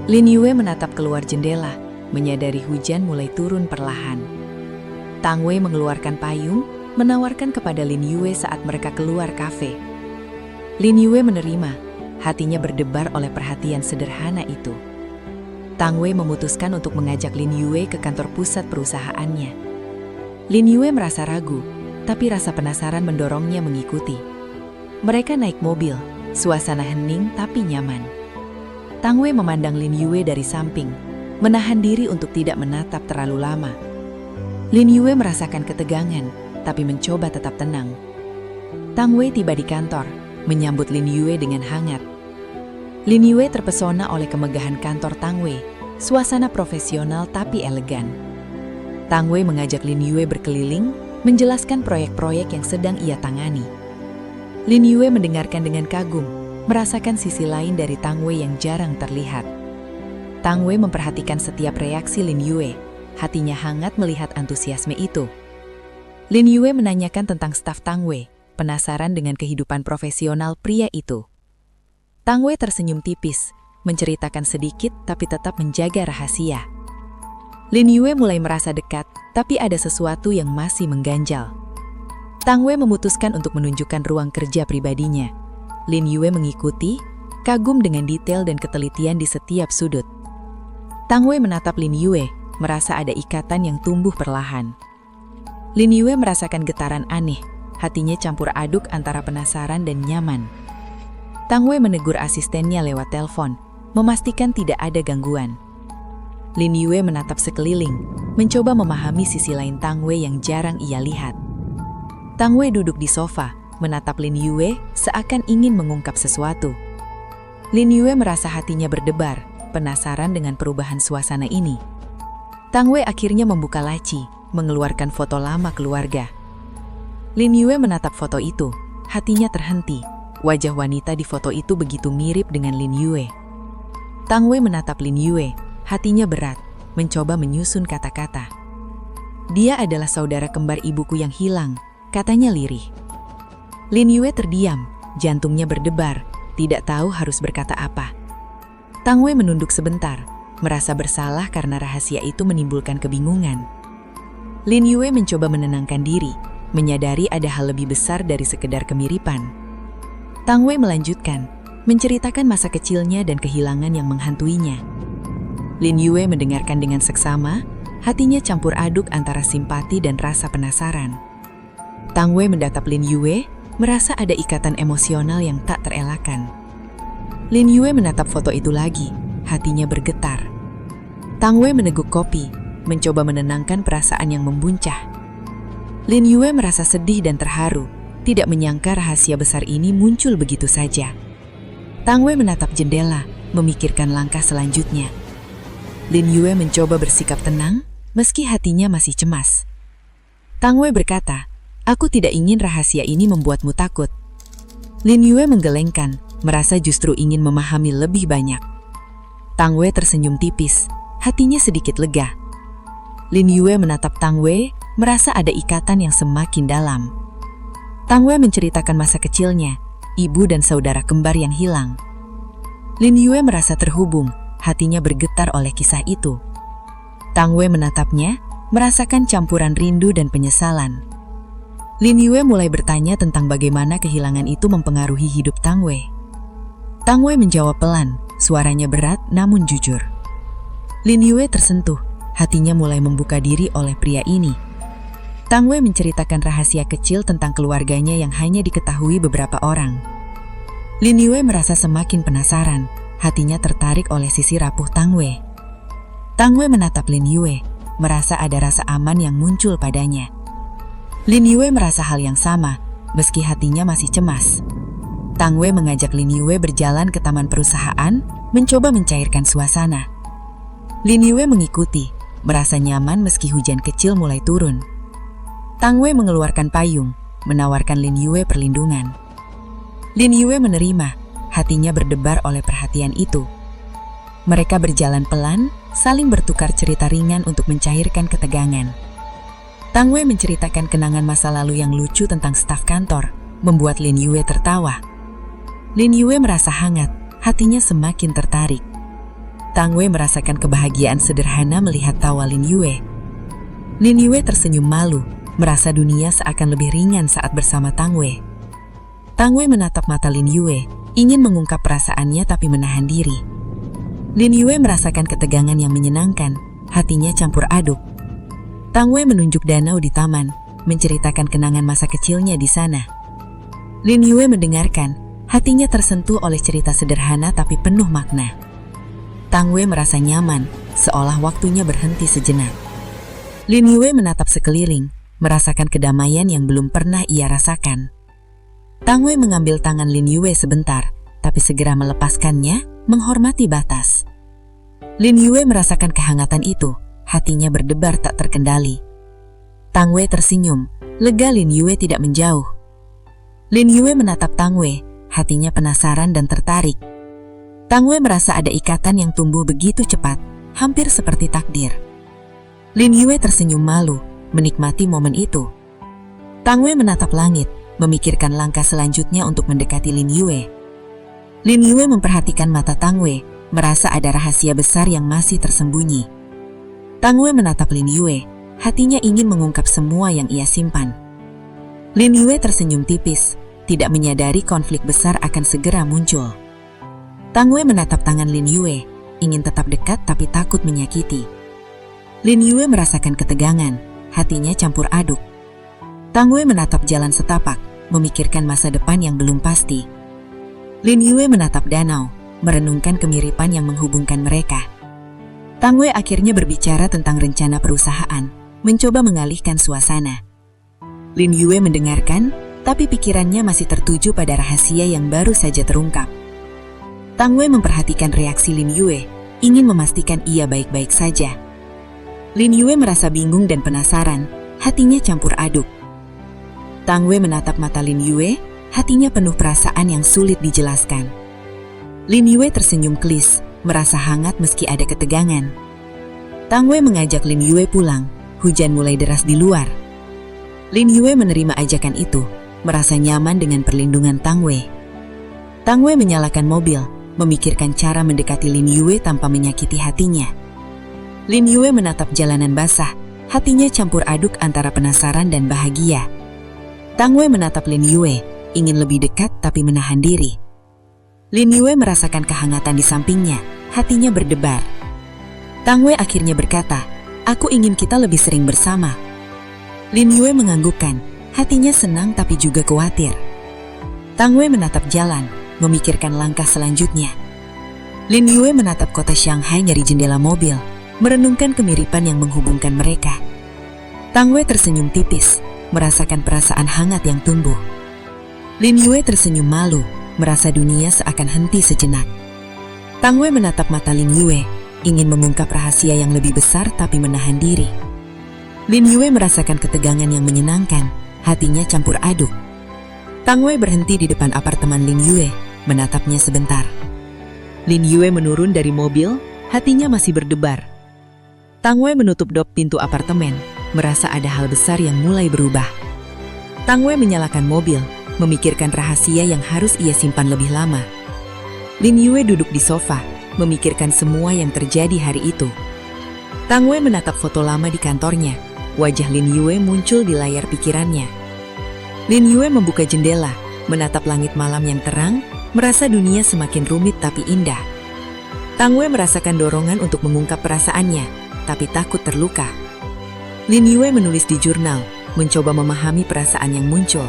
Lin Yue menatap keluar jendela, menyadari hujan mulai turun perlahan. Tang Wei mengeluarkan payung, menawarkan kepada Lin Yue saat mereka keluar kafe. Lin Yue menerima, hatinya berdebar oleh perhatian sederhana itu. Tang Wei memutuskan untuk mengajak Lin Yue ke kantor pusat perusahaannya. Lin Yue merasa ragu, tapi rasa penasaran mendorongnya mengikuti. Mereka naik mobil, suasana hening tapi nyaman. Tang Wei memandang Lin Yue dari samping, menahan diri untuk tidak menatap terlalu lama. Lin Yue merasakan ketegangan, tapi mencoba tetap tenang. Tang Wei tiba di kantor, menyambut Lin Yue dengan hangat. Lin Yue terpesona oleh kemegahan kantor Tang Wei, suasana profesional tapi elegan. Tang Wei mengajak Lin Yue berkeliling, menjelaskan proyek-proyek yang sedang ia tangani. Lin Yue mendengarkan dengan kagum, merasakan sisi lain dari Tang Wei yang jarang terlihat. Tang Wei memperhatikan setiap reaksi Lin Yue, hatinya hangat melihat antusiasme itu. Lin Yue menanyakan tentang staf Tang Wei, penasaran dengan kehidupan profesional pria itu. Tang Wei tersenyum tipis, menceritakan sedikit tapi tetap menjaga rahasia. Lin Yue mulai merasa dekat, tapi ada sesuatu yang masih mengganjal. Tang Wei memutuskan untuk menunjukkan ruang kerja pribadinya. Lin Yue mengikuti, kagum dengan detail dan ketelitian di setiap sudut. Tang Wei menatap Lin Yue, merasa ada ikatan yang tumbuh perlahan. Lin Yue merasakan getaran aneh, hatinya campur aduk antara penasaran dan nyaman. Tang Wei menegur asistennya lewat telepon, memastikan tidak ada gangguan. Lin Yue menatap sekeliling, mencoba memahami sisi lain Tang Wei yang jarang ia lihat. Tang Wei duduk di sofa, menatap Lin Yue seakan ingin mengungkap sesuatu. Lin Yue merasa hatinya berdebar, penasaran dengan perubahan suasana ini. Tang Wei akhirnya membuka laci, mengeluarkan foto lama keluarga. Lin Yue menatap foto itu, hatinya terhenti. Wajah wanita di foto itu begitu mirip dengan Lin Yue. Tang Wei menatap Lin Yue, hatinya berat, mencoba menyusun kata-kata. "Dia adalah saudara kembar ibuku yang hilang," katanya lirih. Lin Yue terdiam, jantungnya berdebar, tidak tahu harus berkata apa. Tang Wei menunduk sebentar, merasa bersalah karena rahasia itu menimbulkan kebingungan. Lin Yue mencoba menenangkan diri, menyadari ada hal lebih besar dari sekedar kemiripan. Tang Wei melanjutkan, menceritakan masa kecilnya dan kehilangan yang menghantuinya. Lin Yue mendengarkan dengan seksama, hatinya campur aduk antara simpati dan rasa penasaran. Tang Wei mendatap Lin Yue, merasa ada ikatan emosional yang tak terelakkan. Lin Yue menatap foto itu lagi, hatinya bergetar. Tang Wei meneguk kopi, mencoba menenangkan perasaan yang membuncah. Lin Yue merasa sedih dan terharu, tidak menyangka rahasia besar ini muncul begitu saja. Tang Wei menatap jendela, memikirkan langkah selanjutnya. Lin Yue mencoba bersikap tenang, meski hatinya masih cemas. Tang Wei berkata, "Aku tidak ingin rahasia ini membuatmu takut." Lin Yue menggelengkan, merasa justru ingin memahami lebih banyak. Tang Wei tersenyum tipis, hatinya sedikit lega. Lin Yue menatap Tang Wei, merasa ada ikatan yang semakin dalam. Tang Wei menceritakan masa kecilnya, ibu dan saudara kembar yang hilang. Lin Yue merasa terhubung, hatinya bergetar oleh kisah itu. Tang Wei menatapnya, merasakan campuran rindu dan penyesalan. Lin Yue mulai bertanya tentang bagaimana kehilangan itu mempengaruhi hidup Tang Wei. Tang Wei menjawab pelan, suaranya berat namun jujur. Lin Yue tersentuh, hatinya mulai membuka diri oleh pria ini. Tang Wei menceritakan rahasia kecil tentang keluarganya yang hanya diketahui beberapa orang. Lin Yue merasa semakin penasaran, hatinya tertarik oleh sisi rapuh Tang Wei. Tang Wei menatap Lin Yue, merasa ada rasa aman yang muncul padanya. Lin Yue merasa hal yang sama, meski hatinya masih cemas. Tang Wei mengajak Lin Yue berjalan ke taman perusahaan, mencoba mencairkan suasana. Lin Yue mengikuti, merasa nyaman meski hujan kecil mulai turun. Tang Wei mengeluarkan payung, menawarkan Lin Yue perlindungan. Lin Yue menerima, hatinya berdebar oleh perhatian itu. Mereka berjalan pelan, saling bertukar cerita ringan untuk mencairkan ketegangan. Tang Wei menceritakan kenangan masa lalu yang lucu tentang staf kantor, membuat Lin Yue tertawa. Lin Yue merasa hangat, hatinya semakin tertarik. Tang Wei merasakan kebahagiaan sederhana melihat tawa Lin Yue. Lin Yue tersenyum malu, merasa dunia seakan lebih ringan saat bersama Tang Wei. Tang Wei menatap mata Lin Yue, ingin mengungkap perasaannya tapi menahan diri. Lin Yue merasakan ketegangan yang menyenangkan, hatinya campur aduk. Tang Wei menunjuk danau di taman, menceritakan kenangan masa kecilnya di sana. Lin Yue mendengarkan, hatinya tersentuh oleh cerita sederhana tapi penuh makna. Tang Wei merasa nyaman, seolah waktunya berhenti sejenak. Lin Yue menatap sekeliling, merasakan kedamaian yang belum pernah ia rasakan. Tang Wei mengambil tangan Lin Yue sebentar, tapi segera melepaskannya, menghormati batas. Lin Yue merasakan kehangatan itu, hatinya berdebar tak terkendali. Tang Wei tersenyum, lega Lin Yue tidak menjauh. Lin Yue menatap Tang Wei, hatinya penasaran dan tertarik. Tang Wei merasa ada ikatan yang tumbuh begitu cepat, hampir seperti takdir. Lin Yue tersenyum malu, menikmati momen itu. Tang Wei menatap langit, memikirkan langkah selanjutnya untuk mendekati Lin Yue. Lin Yue memperhatikan mata Tang Wei, merasa ada rahasia besar yang masih tersembunyi. Tang Wei menatap Lin Yue, hatinya ingin mengungkap semua yang ia simpan. Lin Yue tersenyum tipis, tidak menyadari konflik besar akan segera muncul. Tang Wei menatap tangan Lin Yue, ingin tetap dekat tapi takut menyakiti. Lin Yue merasakan ketegangan, hatinya campur aduk. Tang Wei menatap jalan setapak, memikirkan masa depan yang belum pasti. Lin Yue menatap danau, merenungkan kemiripan yang menghubungkan mereka. Tang Wei akhirnya berbicara tentang rencana perusahaan, mencoba mengalihkan suasana. Lin Yue mendengarkan, tapi pikirannya masih tertuju pada rahasia yang baru saja terungkap. Tang Wei memperhatikan reaksi Lin Yue, ingin memastikan ia baik-baik saja. Lin Yue merasa bingung dan penasaran, hatinya campur aduk. Tang Wei menatap mata Lin Yue, hatinya penuh perasaan yang sulit dijelaskan. Lin Yue tersenyum klis, merasa hangat meski ada ketegangan. Tang Wei mengajak Lin Yue pulang, hujan mulai deras di luar. Lin Yue menerima ajakan itu, merasa nyaman dengan perlindungan Tang Wei. Tang Wei menyalakan mobil, memikirkan cara mendekati Lin Yue tanpa menyakiti hatinya. Lin Yue menatap jalanan basah, hatinya campur aduk antara penasaran dan bahagia. Tang Wei menatap Lin Yue, ingin lebih dekat tapi menahan diri. Lin Yue merasakan kehangatan di sampingnya, hatinya berdebar. Tang Wei akhirnya berkata, Aku ingin kita lebih sering bersama. Lin Yue menganggukkan, hatinya senang tapi juga khawatir. Tang Wei menatap jalan, memikirkan langkah selanjutnya. Lin Yue menatap kota Shanghai dari jendela mobil, merenungkan kemiripan yang menghubungkan mereka. Tang Wei tersenyum tipis, merasakan perasaan hangat yang tumbuh. Lin Yue tersenyum malu, merasa dunia seakan henti sejenak. Tang Wei menatap mata Lin Yue, ingin mengungkap rahasia yang lebih besar tapi menahan diri. Lin Yue merasakan ketegangan yang menyenangkan, hatinya campur aduk. Tang Wei berhenti di depan apartemen Lin Yue, menatapnya sebentar. Lin Yue menurun dari mobil, hatinya masih berdebar. Tang Wei menutup dop pintu apartemen, merasa ada hal besar yang mulai berubah. Tang Wei menyalakan mobil, memikirkan rahasia yang harus ia simpan lebih lama. Lin Yue duduk di sofa, memikirkan semua yang terjadi hari itu. Tang Wei menatap foto lama di kantornya, wajah Lin Yue muncul di layar pikirannya. Lin Yue membuka jendela, menatap langit malam yang terang, merasa dunia semakin rumit tapi indah. Tang Wei merasakan dorongan untuk mengungkap perasaannya, tapi takut terluka. Lin Yue menulis di jurnal, mencoba memahami perasaan yang muncul.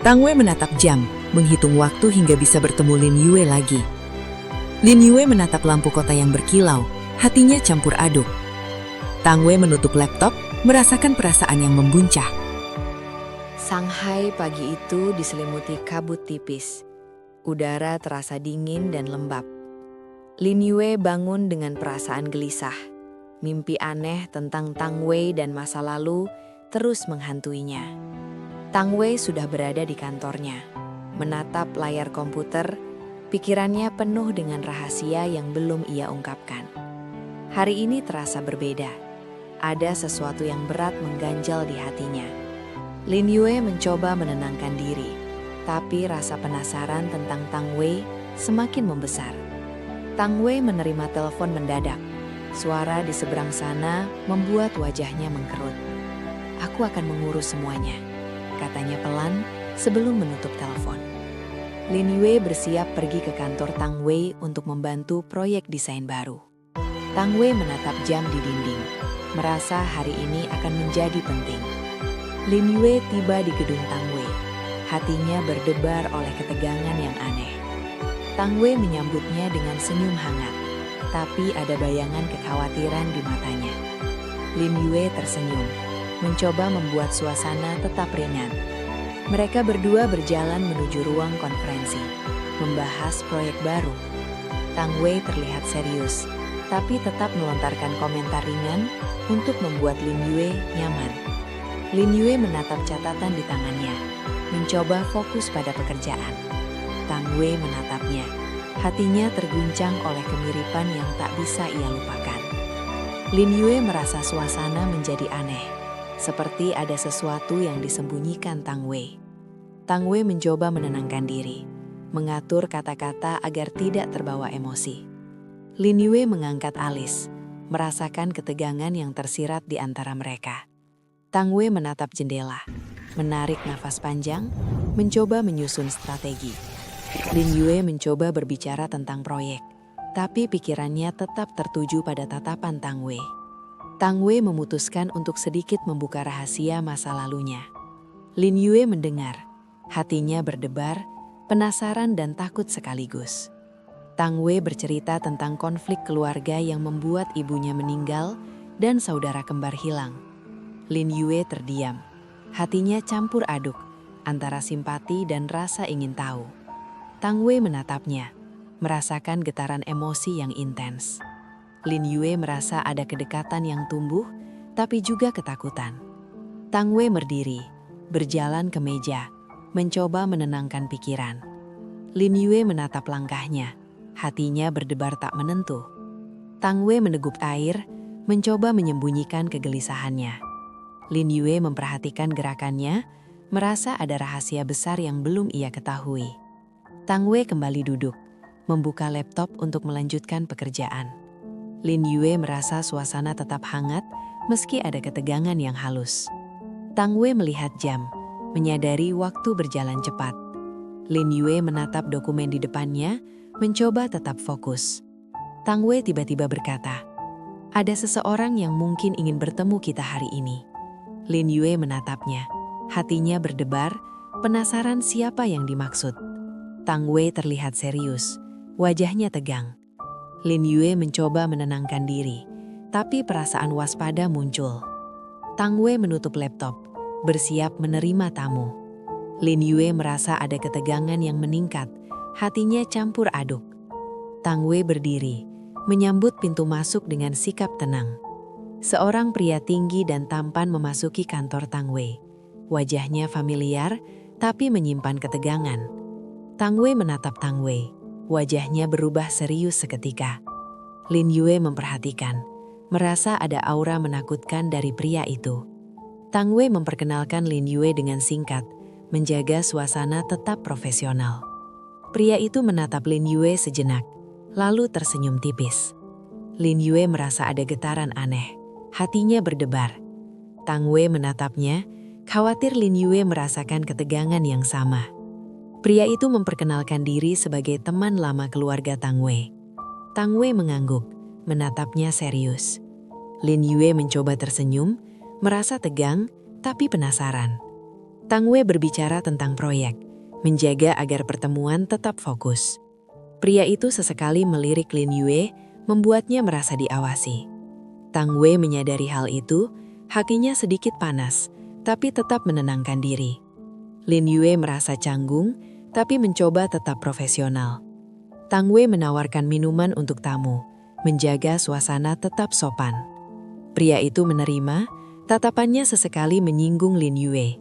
Tang Wei menatap jam, menghitung waktu hingga bisa bertemu Lin Yue lagi. Lin Yue menatap lampu kota yang berkilau, hatinya campur aduk. Tang Wei menutup laptop, merasakan perasaan yang membuncah. Shanghai pagi itu diselimuti kabut tipis. Udara terasa dingin dan lembab. Lin Yue bangun dengan perasaan gelisah. Mimpi aneh tentang Tang Wei dan masa lalu terus menghantuinya. Tang Wei sudah berada di kantornya. Menatap layar komputer, pikirannya penuh dengan rahasia yang belum ia ungkapkan. Hari ini terasa berbeda. Ada sesuatu yang berat mengganjal di hatinya. Lin Yue mencoba menenangkan diri, tapi rasa penasaran tentang Tang Wei semakin membesar. Tang Wei menerima telepon mendadak. Suara di seberang sana membuat wajahnya mengkerut. "Aku akan mengurus semuanya," katanya pelan sebelum menutup telepon. Lin Yue bersiap pergi ke kantor Tang Wei untuk membantu proyek desain baru. Tang Wei menatap jam di dinding, merasa hari ini akan menjadi penting. Lin Yue tiba di gedung Tang Wei, hatinya berdebar oleh ketegangan yang aneh. Tang Wei menyambutnya dengan senyum hangat, tapi ada bayangan kekhawatiran di matanya. Lin Yue tersenyum, mencoba membuat suasana tetap ringan. Mereka berdua berjalan menuju ruang konferensi, membahas proyek baru. Tang Wei terlihat serius, tapi tetap melontarkan komentar ringan untuk membuat Lin Yue nyaman. Lin Yue menatap catatan di tangannya, mencoba fokus pada pekerjaan. Tang Wei menatapnya, hatinya terguncang oleh kemiripan yang tak bisa ia lupakan. Lin Yue merasa suasana menjadi aneh, seperti ada sesuatu yang disembunyikan Tang Wei. Tang Wei mencoba menenangkan diri, mengatur kata-kata agar tidak terbawa emosi. Lin Yue mengangkat alis, merasakan ketegangan yang tersirat di antara mereka. Tang Wei menatap jendela, menarik nafas panjang, mencoba menyusun strategi. Lin Yue mencoba berbicara tentang proyek, tapi pikirannya tetap tertuju pada tatapan Tang Wei. Tang Wei memutuskan untuk sedikit membuka rahasia masa lalunya. Lin Yue mendengar, hatinya berdebar, penasaran dan takut sekaligus. Tang Wei bercerita tentang konflik keluarga yang membuat ibunya meninggal dan saudara kembar hilang. Lin Yue terdiam, hatinya campur aduk antara simpati dan rasa ingin tahu. Tang Wei menatapnya, merasakan getaran emosi yang intens. Lin Yue merasa ada kedekatan yang tumbuh, tapi juga ketakutan. Tang Wei berdiri, berjalan ke meja, mencoba menenangkan pikiran. Lin Yue menatap langkahnya, hatinya berdebar tak menentu. Tang Wei meneguk air, mencoba menyembunyikan kegelisahannya. Lin Yue memperhatikan gerakannya, merasa ada rahasia besar yang belum ia ketahui. Tang Wei kembali duduk, membuka laptop untuk melanjutkan pekerjaan. Lin Yue merasa suasana tetap hangat meski ada ketegangan yang halus. Tang Wei melihat jam, menyadari waktu berjalan cepat. Lin Yue menatap dokumen di depannya, mencoba tetap fokus. Tang Wei tiba-tiba berkata, Ada seseorang yang mungkin ingin bertemu kita hari ini. Lin Yue menatapnya. Hatinya berdebar, penasaran siapa yang dimaksud. Tang Wei terlihat serius, wajahnya tegang. Lin Yue mencoba menenangkan diri, tapi perasaan waspada muncul. Tang Wei menutup laptop, bersiap menerima tamu. Lin Yue merasa ada ketegangan yang meningkat, hatinya campur aduk. Tang Wei berdiri, menyambut pintu masuk dengan sikap tenang. Seorang pria tinggi dan tampan memasuki kantor Tang Wei. Wajahnya familiar, tapi menyimpan ketegangan. Tang Wei menatap Tang Wei, wajahnya berubah serius seketika. Lin Yue memperhatikan, merasa ada aura menakutkan dari pria itu. Tang Wei memperkenalkan Lin Yue dengan singkat, menjaga suasana tetap profesional. Pria itu menatap Lin Yue sejenak, lalu tersenyum tipis. Lin Yue merasa ada getaran aneh, hatinya berdebar. Tang Wei menatapnya, khawatir Lin Yue merasakan ketegangan yang sama. Pria itu memperkenalkan diri sebagai teman lama keluarga Tang Wei. Tang Wei mengangguk, menatapnya serius. Lin Yue mencoba tersenyum, merasa tegang, tapi penasaran. Tang Wei berbicara tentang proyek, menjaga agar pertemuan tetap fokus. Pria itu sesekali melirik Lin Yue, membuatnya merasa diawasi. Tang Wei menyadari hal itu, hatinya sedikit panas, tapi tetap menenangkan diri. Lin Yue merasa canggung, tapi mencoba tetap profesional. Tang Wei menawarkan minuman untuk tamu, menjaga suasana tetap sopan. Pria itu menerima, tatapannya sesekali menyinggung Lin Yue.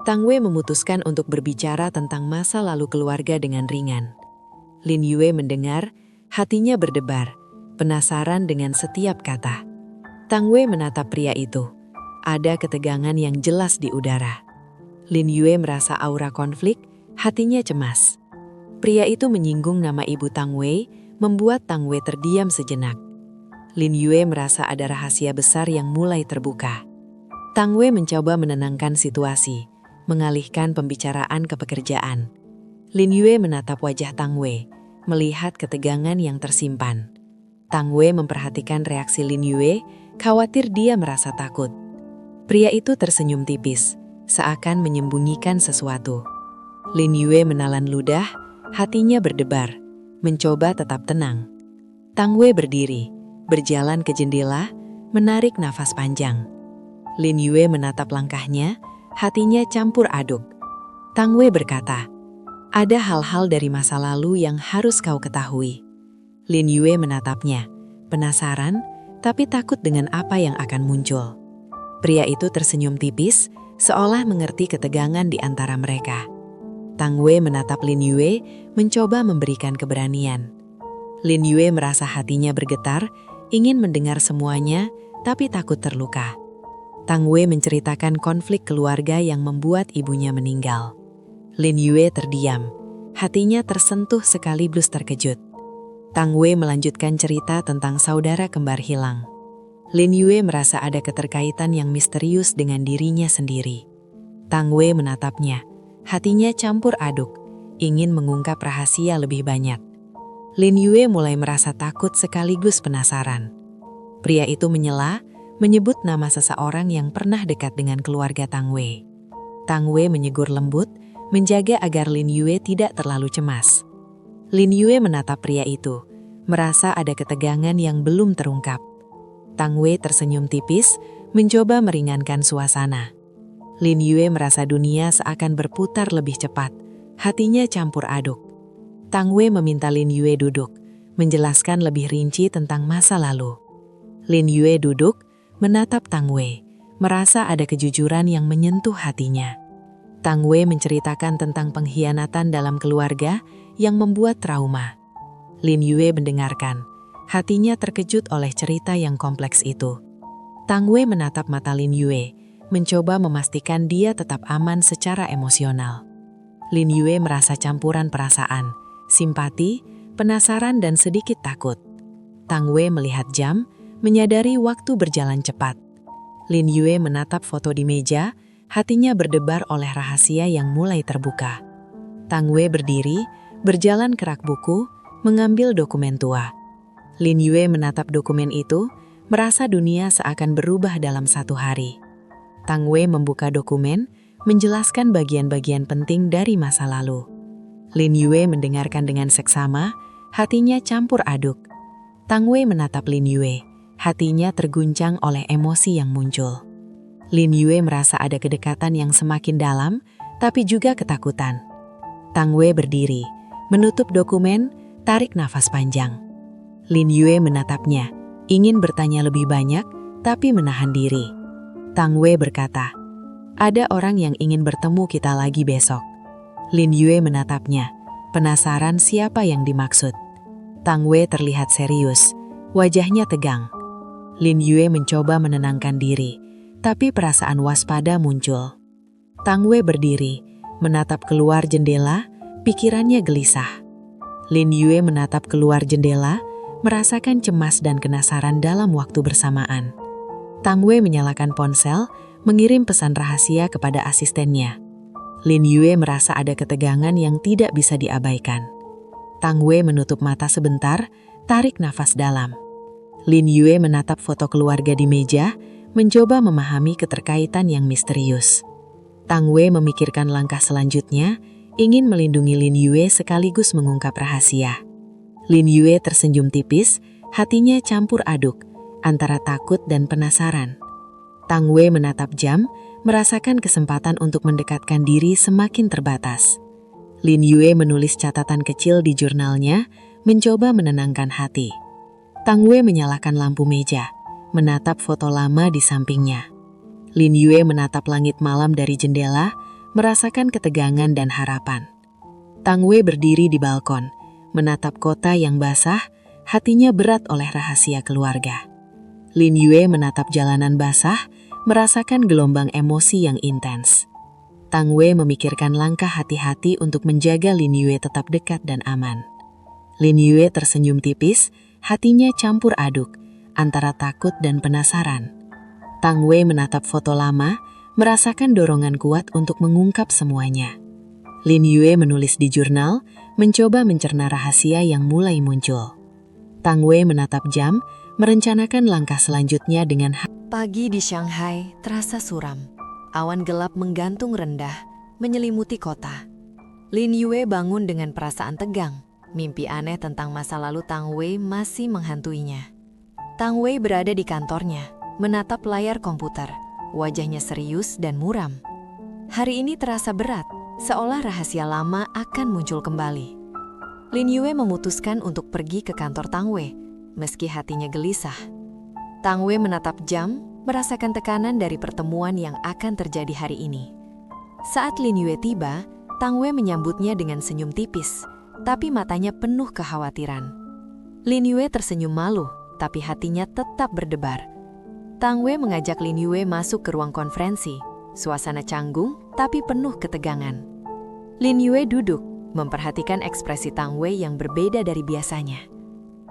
Tang Wei memutuskan untuk berbicara tentang masa lalu keluarga dengan ringan. Lin Yue mendengar, hatinya berdebar, penasaran dengan setiap kata. Tang Wei menatap pria itu. Ada ketegangan yang jelas di udara. Lin Yue merasa aura konflik, hatinya cemas. Pria itu menyinggung nama ibu Tang Wei, membuat Tang Wei terdiam sejenak. Lin Yue merasa ada rahasia besar yang mulai terbuka. Tang Wei mencoba menenangkan situasi, mengalihkan pembicaraan ke pekerjaan. Lin Yue menatap wajah Tang Wei, melihat ketegangan yang tersimpan. Tang Wei memperhatikan reaksi Lin Yue, khawatir dia merasa takut. Pria itu tersenyum tipis, seakan menyembunyikan sesuatu. Lin Yue menelan ludah, hatinya berdebar, mencoba tetap tenang. Tang Wei berdiri, berjalan ke jendela, menarik nafas panjang. Lin Yue menatap langkahnya, hatinya campur aduk. Tang Wei berkata, "Ada hal-hal dari masa lalu yang harus kau ketahui." Lin Yue menatapnya, penasaran, tapi takut dengan apa yang akan muncul. Pria itu tersenyum tipis, seolah mengerti ketegangan di antara mereka. Tang Wei menatap Lin Yue, mencoba memberikan keberanian. Lin Yue merasa hatinya bergetar, ingin mendengar semuanya, tapi takut terluka. Tang Wei menceritakan konflik keluarga yang membuat ibunya meninggal. Lin Yue terdiam, hatinya tersentuh sekaligus terkejut. Tang Wei melanjutkan cerita tentang saudara kembar hilang. Lin Yue merasa ada keterkaitan yang misterius dengan dirinya sendiri. Tang Wei menatapnya, hatinya campur aduk, ingin mengungkap rahasia lebih banyak. Lin Yue mulai merasa takut sekaligus penasaran. Pria itu menyela, menyebut nama seseorang yang pernah dekat dengan keluarga Tang Wei. Tang Wei menyegur lembut, menjaga agar Lin Yue tidak terlalu cemas. Lin Yue menatap pria itu, merasa ada ketegangan yang belum terungkap. Tang Wei tersenyum tipis, mencoba meringankan suasana. Lin Yue merasa dunia seakan berputar lebih cepat, hatinya campur aduk. Tang Wei meminta Lin Yue duduk, menjelaskan lebih rinci tentang masa lalu. Lin Yue duduk, menatap Tang Wei, merasa ada kejujuran yang menyentuh hatinya. Tang Wei menceritakan tentang pengkhianatan dalam keluarga yang membuat trauma. Lin Yue mendengarkan, hatinya terkejut oleh cerita yang kompleks itu. Tang Wei menatap mata Lin Yue, mencoba memastikan dia tetap aman secara emosional. Lin Yue merasa campuran perasaan, simpati, penasaran dan sedikit takut. Tang Wei melihat jam, menyadari waktu berjalan cepat. Lin Yue menatap foto di meja, hatinya berdebar oleh rahasia yang mulai terbuka. Tang Wei berdiri, berjalan ke rak buku, mengambil dokumen tua. Lin Yue menatap dokumen itu, merasa dunia seakan berubah dalam satu hari. Tang Wei membuka dokumen, menjelaskan bagian-bagian penting dari masa lalu. Lin Yue mendengarkan dengan seksama, hatinya campur aduk. Tang Wei menatap Lin Yue, hatinya terguncang oleh emosi yang muncul. Lin Yue merasa ada kedekatan yang semakin dalam, tapi juga ketakutan. Tang Wei berdiri, menutup dokumen, tarik nafas panjang. Lin Yue menatapnya, ingin bertanya lebih banyak, tapi menahan diri. Tang Wei berkata, "Ada orang yang ingin bertemu kita lagi besok." Lin Yue menatapnya, penasaran siapa yang dimaksud. Tang Wei terlihat serius, wajahnya tegang. Lin Yue mencoba menenangkan diri, tapi perasaan waspada muncul. Tang Wei berdiri, menatap keluar jendela, pikirannya gelisah. Lin Yue menatap keluar jendela, merasakan cemas dan penasaran dalam waktu bersamaan. Tang Wei menyalakan ponsel, mengirim pesan rahasia kepada asistennya. Lin Yue merasa ada ketegangan yang tidak bisa diabaikan. Tang Wei menutup mata sebentar, tarik nafas dalam. Lin Yue menatap foto keluarga di meja, mencoba memahami keterkaitan yang misterius. Tang Wei memikirkan langkah selanjutnya, ingin melindungi Lin Yue sekaligus mengungkap rahasia. Lin Yue tersenyum tipis, hatinya campur aduk, antara takut dan penasaran. Tang Wei menatap jam, merasakan kesempatan untuk mendekatkan diri semakin terbatas. Lin Yue menulis catatan kecil di jurnalnya, mencoba menenangkan hati. Tang Wei menyalakan lampu meja, menatap foto lama di sampingnya. Lin Yue menatap langit malam dari jendela, merasakan ketegangan dan harapan. Tang Wei berdiri di balkon, menatap kota yang basah, hatinya berat oleh rahasia keluarga. Lin Yue menatap jalanan basah, merasakan gelombang emosi yang intens. Tang Wei memikirkan langkah hati-hati untuk menjaga Lin Yue tetap dekat dan aman. Lin Yue tersenyum tipis, hatinya campur aduk, antara takut dan penasaran. Tang Wei menatap foto lama, merasakan dorongan kuat untuk mengungkap semuanya. Lin Yue menulis di jurnal, mencoba mencerna rahasia yang mulai muncul. Tang Wei menatap jam, merencanakan langkah selanjutnya dengan Pagi di Shanghai terasa suram. Awan gelap menggantung rendah, menyelimuti kota. Lin Yue bangun dengan perasaan tegang. Mimpi aneh tentang masa lalu Tang Wei masih menghantuinya. Tang Wei berada di kantornya, menatap layar komputer. Wajahnya serius dan muram. Hari ini terasa berat, seolah rahasia lama akan muncul kembali. Lin Yue memutuskan untuk pergi ke kantor Tang Wei, meski hatinya gelisah. Tang Wei menatap jam, merasakan tekanan dari pertemuan yang akan terjadi hari ini. Saat Lin Yue tiba, Tang Wei menyambutnya dengan senyum tipis, tapi matanya penuh kekhawatiran. Lin Yue tersenyum malu, tapi hatinya tetap berdebar. Tang Wei mengajak Lin Yue masuk ke ruang konferensi. Suasana canggung, tapi penuh ketegangan. Lin Yue duduk, memperhatikan ekspresi Tang Wei yang berbeda dari biasanya.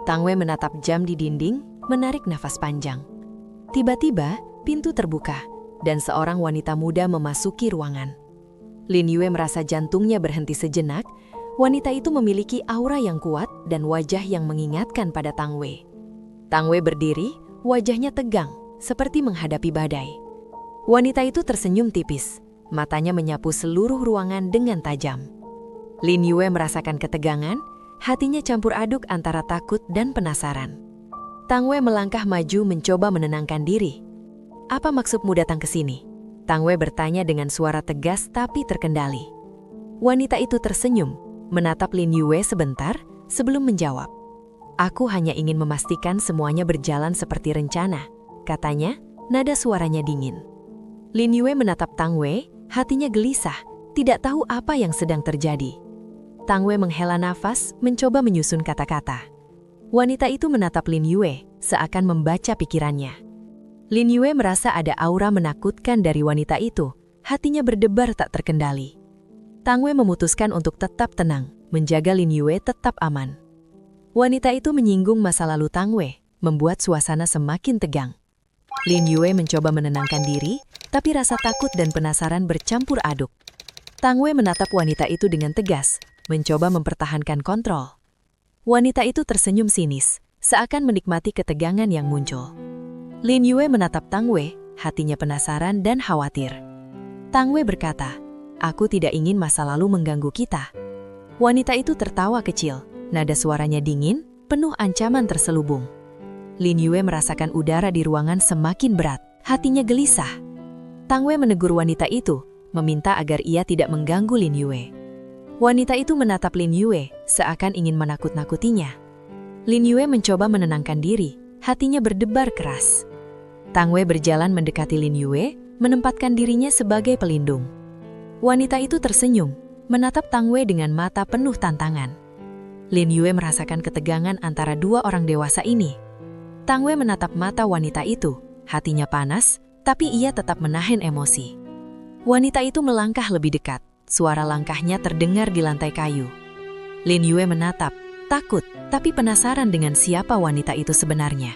Tang Wei menatap jam di dinding, menarik nafas panjang. Tiba-tiba, pintu terbuka, dan seorang wanita muda memasuki ruangan. Lin Yue merasa jantungnya berhenti sejenak. Wanita itu memiliki aura yang kuat dan wajah yang mengingatkan pada Tang Wei. Tang Wei berdiri, wajahnya tegang, seperti menghadapi badai. Wanita itu tersenyum tipis, matanya menyapu seluruh ruangan dengan tajam. Lin Yue merasakan ketegangan, hatinya campur aduk antara takut dan penasaran. Tang Wei melangkah maju mencoba menenangkan diri. "Apa maksudmu datang ke sini?" Tang Wei bertanya dengan suara tegas tapi terkendali. Wanita itu tersenyum, menatap Lin Yue sebentar sebelum menjawab. "Aku hanya ingin memastikan semuanya berjalan seperti rencana," katanya, nada suaranya dingin. Lin Yue menatap Tang Wei, hatinya gelisah, tidak tahu apa yang sedang terjadi. Tang Wei menghela nafas, mencoba menyusun kata-kata. Wanita itu menatap Lin Yue, seakan membaca pikirannya. Lin Yue merasa ada aura menakutkan dari wanita itu, hatinya berdebar tak terkendali. Tang Wei memutuskan untuk tetap tenang, menjaga Lin Yue tetap aman. Wanita itu menyinggung masa lalu Tang Wei, membuat suasana semakin tegang. Lin Yue mencoba menenangkan diri, tapi rasa takut dan penasaran bercampur aduk. Tang Wei menatap wanita itu dengan tegas, mencoba mempertahankan kontrol. Wanita itu tersenyum sinis, seakan menikmati ketegangan yang muncul. Lin Yue menatap Tang Wei, hatinya penasaran dan khawatir. Tang Wei berkata, "Aku tidak ingin masa lalu mengganggu kita." Wanita itu tertawa kecil, nada suaranya dingin, penuh ancaman terselubung. Lin Yue merasakan udara di ruangan semakin berat, hatinya gelisah. Tang Wei menegur wanita itu, meminta agar ia tidak mengganggu Lin Yue. Wanita itu menatap Lin Yue, seakan ingin menakut-nakutinya. Lin Yue mencoba menenangkan diri, hatinya berdebar keras. Tang Wei berjalan mendekati Lin Yue, menempatkan dirinya sebagai pelindung. Wanita itu tersenyum, menatap Tang Wei dengan mata penuh tantangan. Lin Yue merasakan ketegangan antara dua orang dewasa ini. Tang Wei menatap mata wanita itu, hatinya panas, tapi ia tetap menahan emosi. Wanita itu melangkah lebih dekat, suara langkahnya terdengar di lantai kayu. Lin Yue menatap, takut, tapi penasaran dengan siapa wanita itu sebenarnya.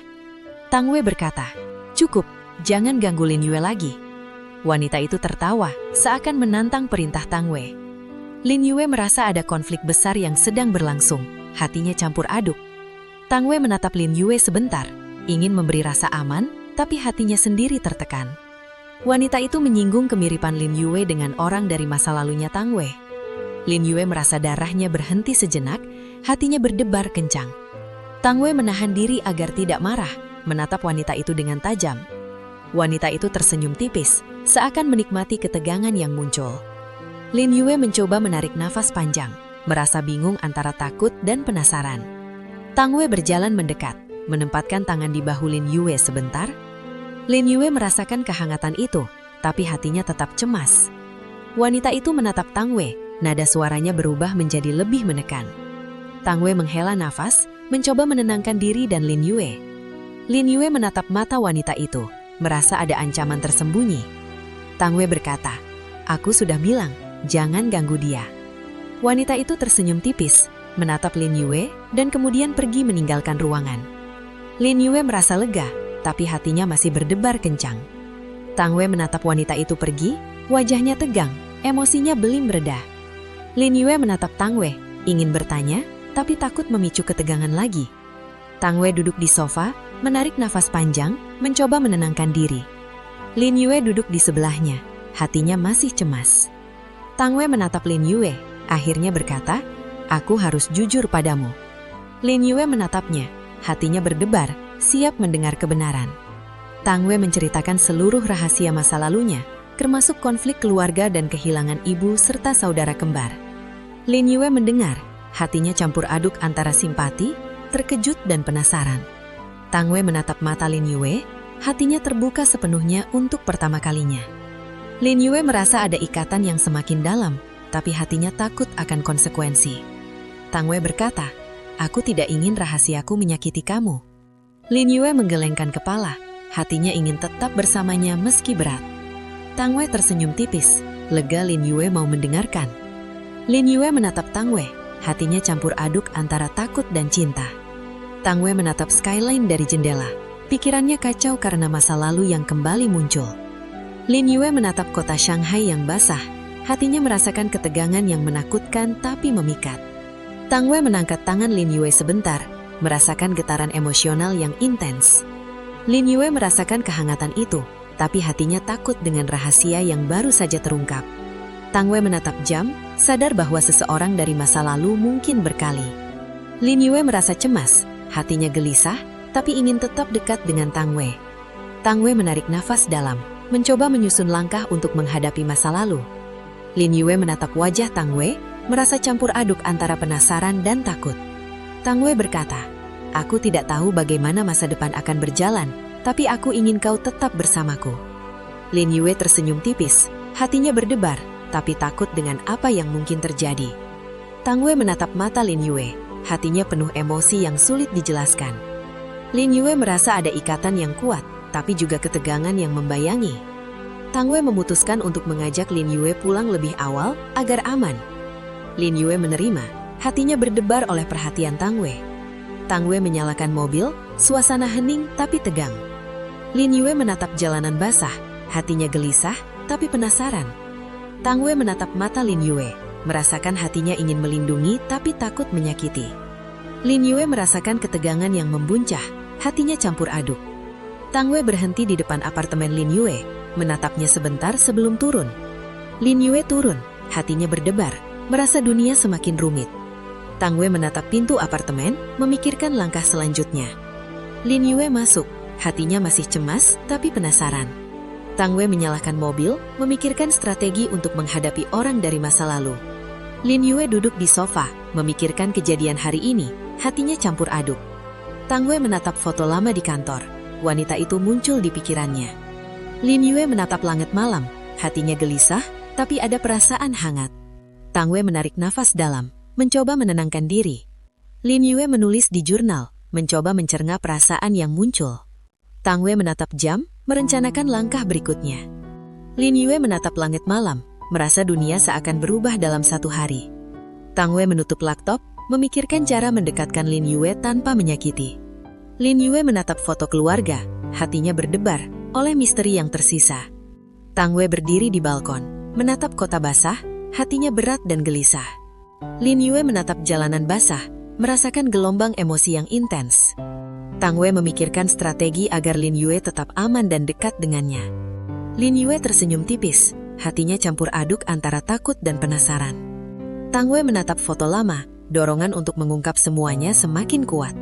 Tang Wei berkata, "Cukup, jangan ganggu Lin Yue lagi." Wanita itu tertawa, seakan menantang perintah Tang Wei. Lin Yue merasa ada konflik besar yang sedang berlangsung, hatinya campur aduk. Tang Wei menatap Lin Yue sebentar, ingin memberi rasa aman, tapi hatinya sendiri tertekan. Wanita itu menyinggung kemiripan Lin Yue dengan orang dari masa lalunya Tang Wei. Lin Yue merasa darahnya berhenti sejenak, hatinya berdebar kencang. Tang Wei menahan diri agar tidak marah, menatap wanita itu dengan tajam. Wanita itu tersenyum tipis, seakan menikmati ketegangan yang muncul. Lin Yue mencoba menarik nafas panjang, merasa bingung antara takut dan penasaran. Tang Wei berjalan mendekat, menempatkan tangan di bahu Lin Yue sebentar. Lin Yue merasakan kehangatan itu, tapi hatinya tetap cemas. Wanita itu menatap Tang Wei, nada suaranya berubah menjadi lebih menekan. Tang Wei menghela nafas, mencoba menenangkan diri dan Lin Yue. Lin Yue menatap mata wanita itu, merasa ada ancaman tersembunyi. Tang Wei berkata, "Aku sudah bilang, jangan ganggu dia." Wanita itu tersenyum tipis, menatap Lin Yue, dan kemudian pergi meninggalkan ruangan. Lin Yue merasa lega, tapi hatinya masih berdebar kencang. Tang Wei menatap wanita itu pergi, wajahnya tegang, emosinya belum mereda. Lin Yue menatap Tang Wei, ingin bertanya, tapi takut memicu ketegangan lagi. Tang Wei duduk di sofa, menarik nafas panjang, mencoba menenangkan diri. Lin Yue duduk di sebelahnya, hatinya masih cemas. Tang Wei menatap Lin Yue, akhirnya berkata, "Aku harus jujur padamu." Lin Yue menatapnya, hatinya berdebar, siap mendengar kebenaran. Tang Wei menceritakan seluruh rahasia masa lalunya, termasuk konflik keluarga dan kehilangan ibu serta saudara kembar. Lin Yue mendengar, hatinya campur aduk antara simpati, terkejut dan penasaran. Tang Wei menatap mata Lin Yue, hatinya terbuka sepenuhnya untuk pertama kalinya. Lin Yue merasa ada ikatan yang semakin dalam, tapi hatinya takut akan konsekuensi. Tang Wei berkata, "Aku tidak ingin rahasiaku menyakiti kamu." Lin Yue menggelengkan kepala, hatinya ingin tetap bersamanya meski berat. Tang Wei tersenyum tipis, lega Lin Yue mau mendengarkan. Lin Yue menatap Tang Wei, hatinya campur aduk antara takut dan cinta. Tang Wei menatap skyline dari jendela, pikirannya kacau karena masa lalu yang kembali muncul. Lin Yue menatap kota Shanghai yang basah, hatinya merasakan ketegangan yang menakutkan tapi memikat. Tang Wei mengangkat tangan Lin Yue sebentar, merasakan getaran emosional yang intens. Lin Yue merasakan kehangatan itu, tapi hatinya takut dengan rahasia yang baru saja terungkap. Tang Wei menatap jam, sadar bahwa seseorang dari masa lalu mungkin berkali. Lin Yue merasa cemas, hatinya gelisah, tapi ingin tetap dekat dengan Tang Wei. Tang Wei menarik nafas dalam, mencoba menyusun langkah untuk menghadapi masa lalu. Lin Yue menatap wajah Tang Wei, merasa campur aduk antara penasaran dan takut. Tang Wei berkata, "Aku tidak tahu bagaimana masa depan akan berjalan, tapi aku ingin kau tetap bersamaku." Lin Yue tersenyum tipis, hatinya berdebar, tapi takut dengan apa yang mungkin terjadi. Tang Wei menatap mata Lin Yue, hatinya penuh emosi yang sulit dijelaskan. Lin Yue merasa ada ikatan yang kuat, tapi juga ketegangan yang membayangi. Tang Wei memutuskan untuk mengajak Lin Yue pulang lebih awal agar aman. Lin Yue menerima, hatinya berdebar oleh perhatian Tang Wei. Tang Wei menyalakan mobil, suasana hening tapi tegang. Lin Yue menatap jalanan basah, hatinya gelisah tapi penasaran. Tang Wei menatap mata Lin Yue, merasakan hatinya ingin melindungi tapi takut menyakiti. Lin Yue merasakan ketegangan yang membuncah, hatinya campur aduk. Tang Wei berhenti di depan apartemen Lin Yue, menatapnya sebentar sebelum turun. Lin Yue turun, hatinya berdebar, merasa dunia semakin rumit. Tang Wei menatap pintu apartemen, memikirkan langkah selanjutnya. Lin Yue masuk, hatinya masih cemas tapi penasaran. Tang Wei menyalakan mobil, memikirkan strategi untuk menghadapi orang dari masa lalu. Lin Yue duduk di sofa, memikirkan kejadian hari ini, hatinya campur aduk. Tang Wei menatap foto lama di kantor. Wanita itu muncul di pikirannya. Lin Yue menatap langit malam, hatinya gelisah, tapi ada perasaan hangat. Tang Wei menarik nafas dalam, mencoba menenangkan diri. Lin Yue menulis di jurnal, mencoba mencerna perasaan yang muncul. Tang Wei menatap jam, merencanakan langkah berikutnya. Lin Yue menatap langit malam, merasa dunia seakan berubah dalam satu hari. Tang Wei menutup laptop, memikirkan cara mendekatkan Lin Yue tanpa menyakiti. Lin Yue menatap foto keluarga, hatinya berdebar oleh misteri yang tersisa. Tang Wei berdiri di balkon, menatap kota basah, hatinya berat dan gelisah. Lin Yue menatap jalanan basah, merasakan gelombang emosi yang intens. Tang Wei memikirkan strategi agar Lin Yue tetap aman dan dekat dengannya. Lin Yue tersenyum tipis, hatinya campur aduk antara takut dan penasaran. Tang Wei menatap foto lama, dorongan untuk mengungkap semuanya semakin kuat.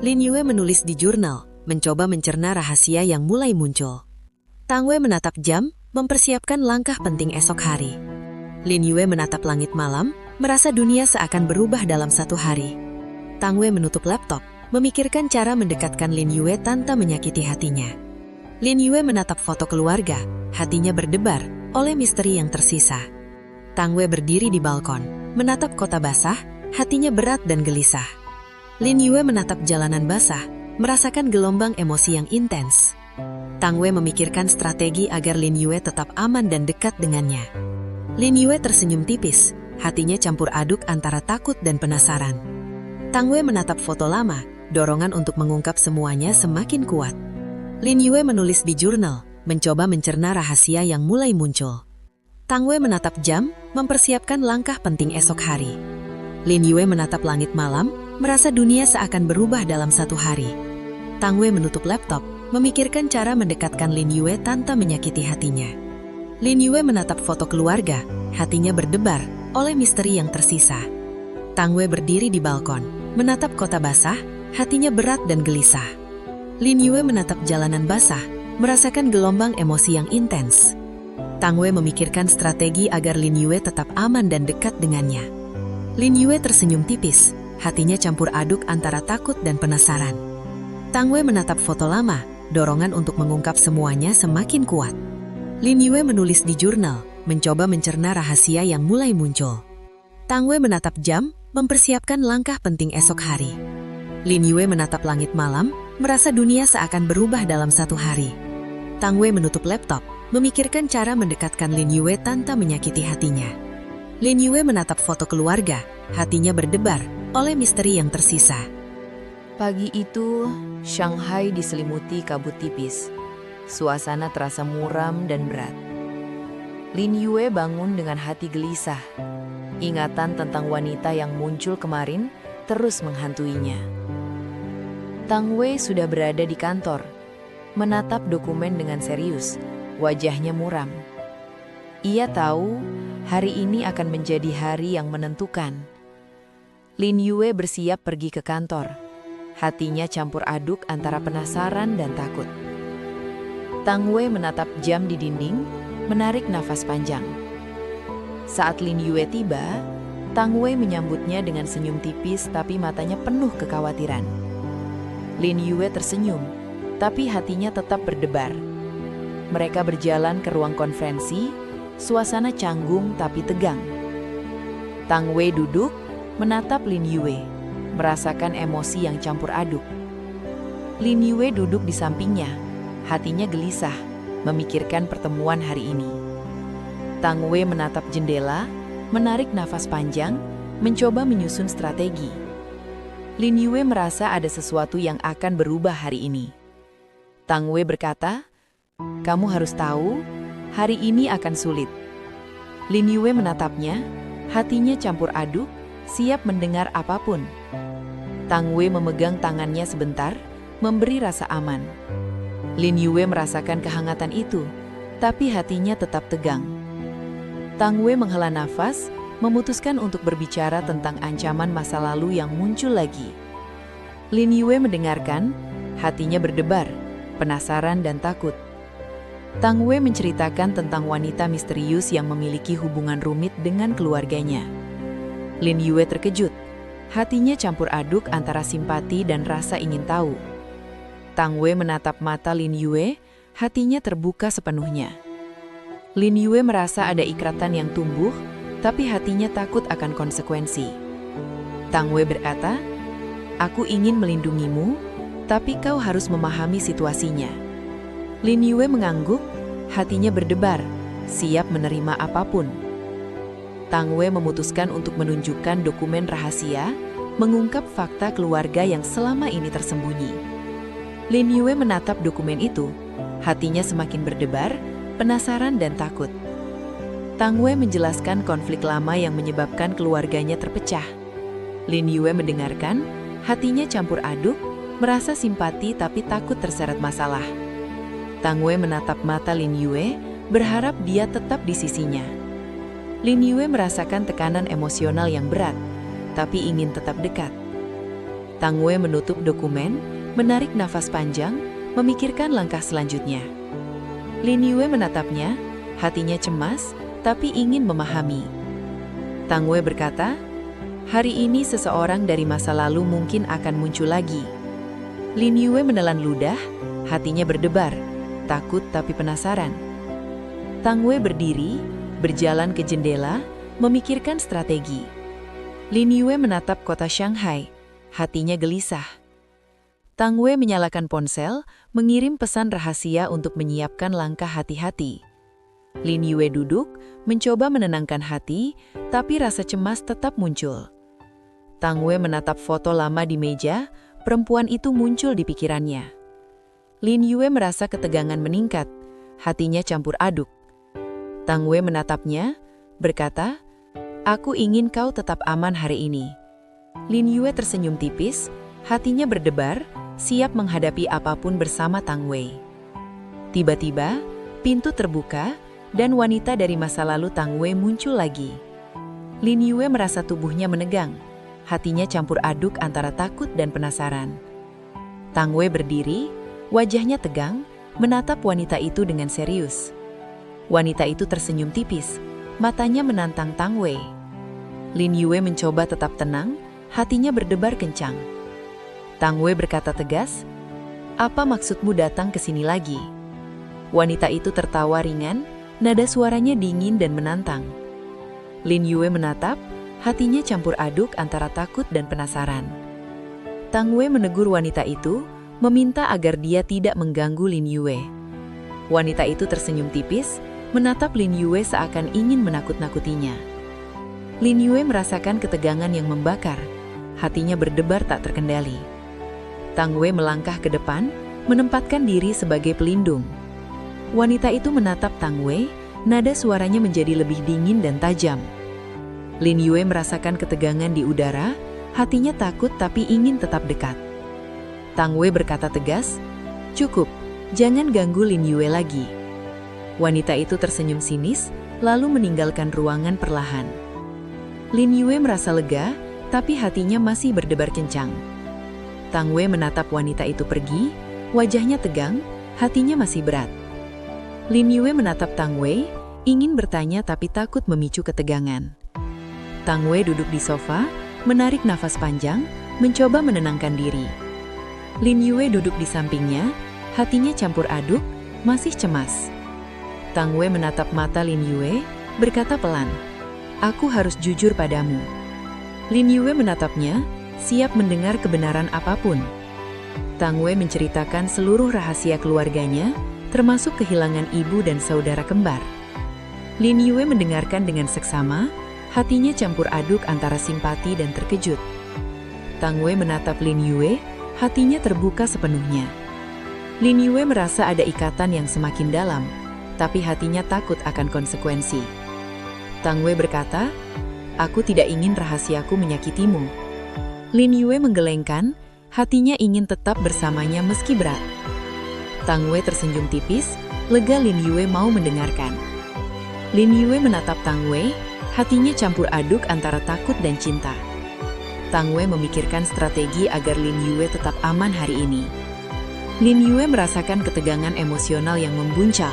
Lin Yue menulis di jurnal, mencoba mencerna rahasia yang mulai muncul. Tang Wei menatap jam, mempersiapkan langkah penting esok hari. Lin Yue menatap langit malam, merasa dunia seakan berubah dalam satu hari. Tang Wei menutup laptop, memikirkan cara mendekatkan Lin Yue tanpa menyakiti hatinya. Lin Yue menatap foto keluarga, hatinya berdebar oleh misteri yang tersisa. Tang Wei berdiri di balkon, menatap kota basah, hatinya berat dan gelisah. Lin Yue menatap jalanan basah, merasakan gelombang emosi yang intens. Tang Wei memikirkan strategi agar Lin Yue tetap aman dan dekat dengannya. Lin Yue tersenyum tipis, hatinya campur aduk antara takut dan penasaran. Tang Wei menatap foto lama, dorongan untuk mengungkap semuanya semakin kuat. Lin Yue menulis di jurnal, mencoba mencerna rahasia yang mulai muncul. Tang Wei menatap jam, mempersiapkan langkah penting esok hari. Lin Yue menatap langit malam, merasa dunia seakan berubah dalam satu hari. Tang Wei menutup laptop, memikirkan cara mendekatkan Lin Yue tanpa menyakiti hatinya. Lin Yue menatap foto keluarga, hatinya berdebar oleh misteri yang tersisa. Tang Wei berdiri di balkon, menatap kota basah, hatinya berat dan gelisah. Lin Yue menatap jalanan basah, merasakan gelombang emosi yang intens. Tang Wei memikirkan strategi agar Lin Yue tetap aman dan dekat dengannya. Lin Yue tersenyum tipis, hatinya campur aduk antara takut dan penasaran. Tang Wei menatap foto lama, dorongan untuk mengungkap semuanya semakin kuat. Lin Yue menulis di jurnal, mencoba mencerna rahasia yang mulai muncul. Tang Wei menatap jam, mempersiapkan langkah penting esok hari. Lin Yue menatap langit malam, merasa dunia seakan berubah dalam satu hari. Tang Wei menutup laptop, memikirkan cara mendekatkan Lin Yue tanpa menyakiti hatinya. Lin Yue menatap foto keluarga, hatinya berdebar oleh misteri yang tersisa. Pagi itu, Shanghai diselimuti kabut tipis. Suasana terasa muram dan berat. Lin Yue bangun dengan hati gelisah. Ingatan tentang wanita yang muncul kemarin terus menghantuinya. Tang Wei sudah berada di kantor, menatap dokumen dengan serius, wajahnya muram. Ia tahu hari ini akan menjadi hari yang menentukan. Lin Yue bersiap pergi ke kantor. Hatinya campur aduk antara penasaran dan takut. Tang Wei menatap jam di dinding, menarik nafas panjang. Saat Lin Yue tiba, Tang Wei menyambutnya dengan senyum tipis tapi matanya penuh kekhawatiran. Lin Yue tersenyum, tapi hatinya tetap berdebar. Mereka berjalan ke ruang konferensi, suasana canggung tapi tegang. Tang Wei duduk, menatap Lin Yue, merasakan emosi yang campur aduk. Lin Yue duduk di sampingnya, hatinya gelisah, memikirkan pertemuan hari ini. Tang Wei menatap jendela, menarik nafas panjang, mencoba menyusun strategi. Lin Yue merasa ada sesuatu yang akan berubah hari ini. Tang Wei berkata, "Kamu harus tahu, hari ini akan sulit." Lin Yue menatapnya, hatinya campur aduk, siap mendengar apapun. Tang Wei memegang tangannya sebentar, memberi rasa aman. Lin Yue merasakan kehangatan itu, tapi hatinya tetap tegang. Tang Wei menghela nafas, memutuskan untuk berbicara tentang ancaman masa lalu yang muncul lagi. Lin Yue mendengarkan, hatinya berdebar, penasaran dan takut. Tang Wei menceritakan tentang wanita misterius yang memiliki hubungan rumit dengan keluarganya. Lin Yue terkejut, hatinya campur aduk antara simpati dan rasa ingin tahu. Tang Wei menatap mata Lin Yue, hatinya terbuka sepenuhnya. Lin Yue merasa ada ikatan yang tumbuh, tapi hatinya takut akan konsekuensi. Tang Wei berkata, "Aku ingin melindungimu, tapi kau harus memahami situasinya." Lin Yue mengangguk, hatinya berdebar, siap menerima apapun. Tang Wei memutuskan untuk menunjukkan dokumen rahasia, mengungkap fakta keluarga yang selama ini tersembunyi. Lin Yue menatap dokumen itu, hatinya semakin berdebar, penasaran dan takut. Tang Wei menjelaskan konflik lama yang menyebabkan keluarganya terpecah. Lin Yue mendengarkan, hatinya campur aduk, merasa simpati tapi takut terseret masalah. Tang Wei menatap mata Lin Yue, berharap dia tetap di sisinya. Lin Yue merasakan tekanan emosional yang berat, tapi ingin tetap dekat. Tang Wei menutup dokumen, menarik nafas panjang, memikirkan langkah selanjutnya. Lin Yue menatapnya, hatinya cemas, tapi ingin memahami. Tang Wei berkata, "Hari ini seseorang dari masa lalu mungkin akan muncul lagi." Lin Yue menelan ludah, hatinya berdebar, takut tapi penasaran. Tang Wei berdiri, berjalan ke jendela, memikirkan strategi. Lin Yue menatap kota Shanghai, hatinya gelisah. Tang Wei menyalakan ponsel, mengirim pesan rahasia untuk menyiapkan langkah hati-hati. Lin Yue duduk, mencoba menenangkan hati, tapi rasa cemas tetap muncul. Tang Wei menatap foto lama di meja, perempuan itu muncul di pikirannya. Lin Yue merasa ketegangan meningkat, hatinya campur aduk. Tang Wei menatapnya, berkata, "Aku ingin kau tetap aman hari ini." Lin Yue tersenyum tipis, hatinya berdebar, siap menghadapi apapun bersama Tang Wei. Tiba-tiba, pintu terbuka, dan wanita dari masa lalu Tang Wei muncul lagi. Lin Yue merasa tubuhnya menegang, hatinya campur aduk antara takut dan penasaran. Tang Wei berdiri, wajahnya tegang, menatap wanita itu dengan serius. Wanita itu tersenyum tipis, matanya menantang Tang Wei. Lin Yue mencoba tetap tenang, hatinya berdebar kencang. Tang Wei berkata tegas, "Apa maksudmu datang ke sini lagi?" Wanita itu tertawa ringan, nada suaranya dingin dan menantang. Lin Yue menatap, hatinya campur aduk antara takut dan penasaran. Tang Wei menegur wanita itu, meminta agar dia tidak mengganggu Lin Yue. Wanita itu tersenyum tipis, menatap Lin Yue seakan ingin menakut-nakutinya. Lin Yue merasakan ketegangan yang membakar, hatinya berdebar tak terkendali. Tang Wei melangkah ke depan, menempatkan diri sebagai pelindung. Wanita itu menatap Tang Wei, nada suaranya menjadi lebih dingin dan tajam. Lin Yue merasakan ketegangan di udara, hatinya takut tapi ingin tetap dekat. Tang Wei berkata tegas, "Cukup, jangan ganggu Lin Yue lagi." Wanita itu tersenyum sinis, lalu meninggalkan ruangan perlahan. Lin Yue merasa lega, tapi hatinya masih berdebar kencang. Tang Wei menatap wanita itu pergi, wajahnya tegang, hatinya masih berat. Lin Yue menatap Tang Wei, ingin bertanya tapi takut memicu ketegangan. Tang Wei duduk di sofa, menarik nafas panjang, mencoba menenangkan diri. Lin Yue duduk di sampingnya, hatinya campur aduk, masih cemas. Tang Wei menatap mata Lin Yue, berkata pelan, "Aku harus jujur padamu." Lin Yue menatapnya, siap mendengar kebenaran apapun. Tang Wei menceritakan seluruh rahasia keluarganya, termasuk kehilangan ibu dan saudara kembar. Lin Yue mendengarkan dengan seksama, hatinya campur aduk antara simpati dan terkejut. Tang Wei menatap Lin Yue, hatinya terbuka sepenuhnya. Lin Yue merasa ada ikatan yang semakin dalam, tapi hatinya takut akan konsekuensi. Tang Wei berkata, "Aku tidak ingin rahasiaku menyakitimu." Lin Yue menggelengkan, hatinya ingin tetap bersamanya meski berat. Tang Wei tersenyum tipis, lega Lin Yue mau mendengarkan. Lin Yue menatap Tang Wei, hatinya campur aduk antara takut dan cinta. Tang Wei memikirkan strategi agar Lin Yue tetap aman hari ini. Lin Yue merasakan ketegangan emosional yang membuncal,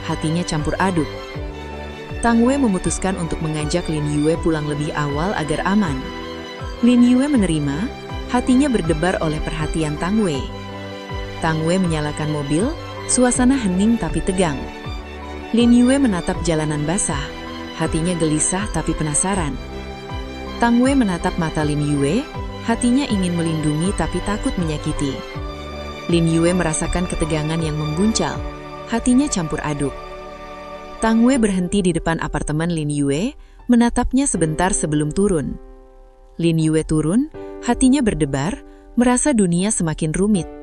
hatinya campur aduk. Tang Wei memutuskan untuk mengajak Lin Yue pulang lebih awal agar aman. Lin Yue menerima, hatinya berdebar oleh perhatian Tang Wei. Tang Wei menyalakan mobil, suasana hening tapi tegang. Lin Yue menatap jalanan basah, hatinya gelisah tapi penasaran. Tang Wei menatap mata Lin Yue, hatinya ingin melindungi tapi takut menyakiti. Lin Yue merasakan ketegangan yang membuncal, hatinya campur aduk. Tang Wei berhenti di depan apartemen Lin Yue, menatapnya sebentar sebelum turun. Lin Yue turun, hatinya berdebar, merasa dunia semakin rumit.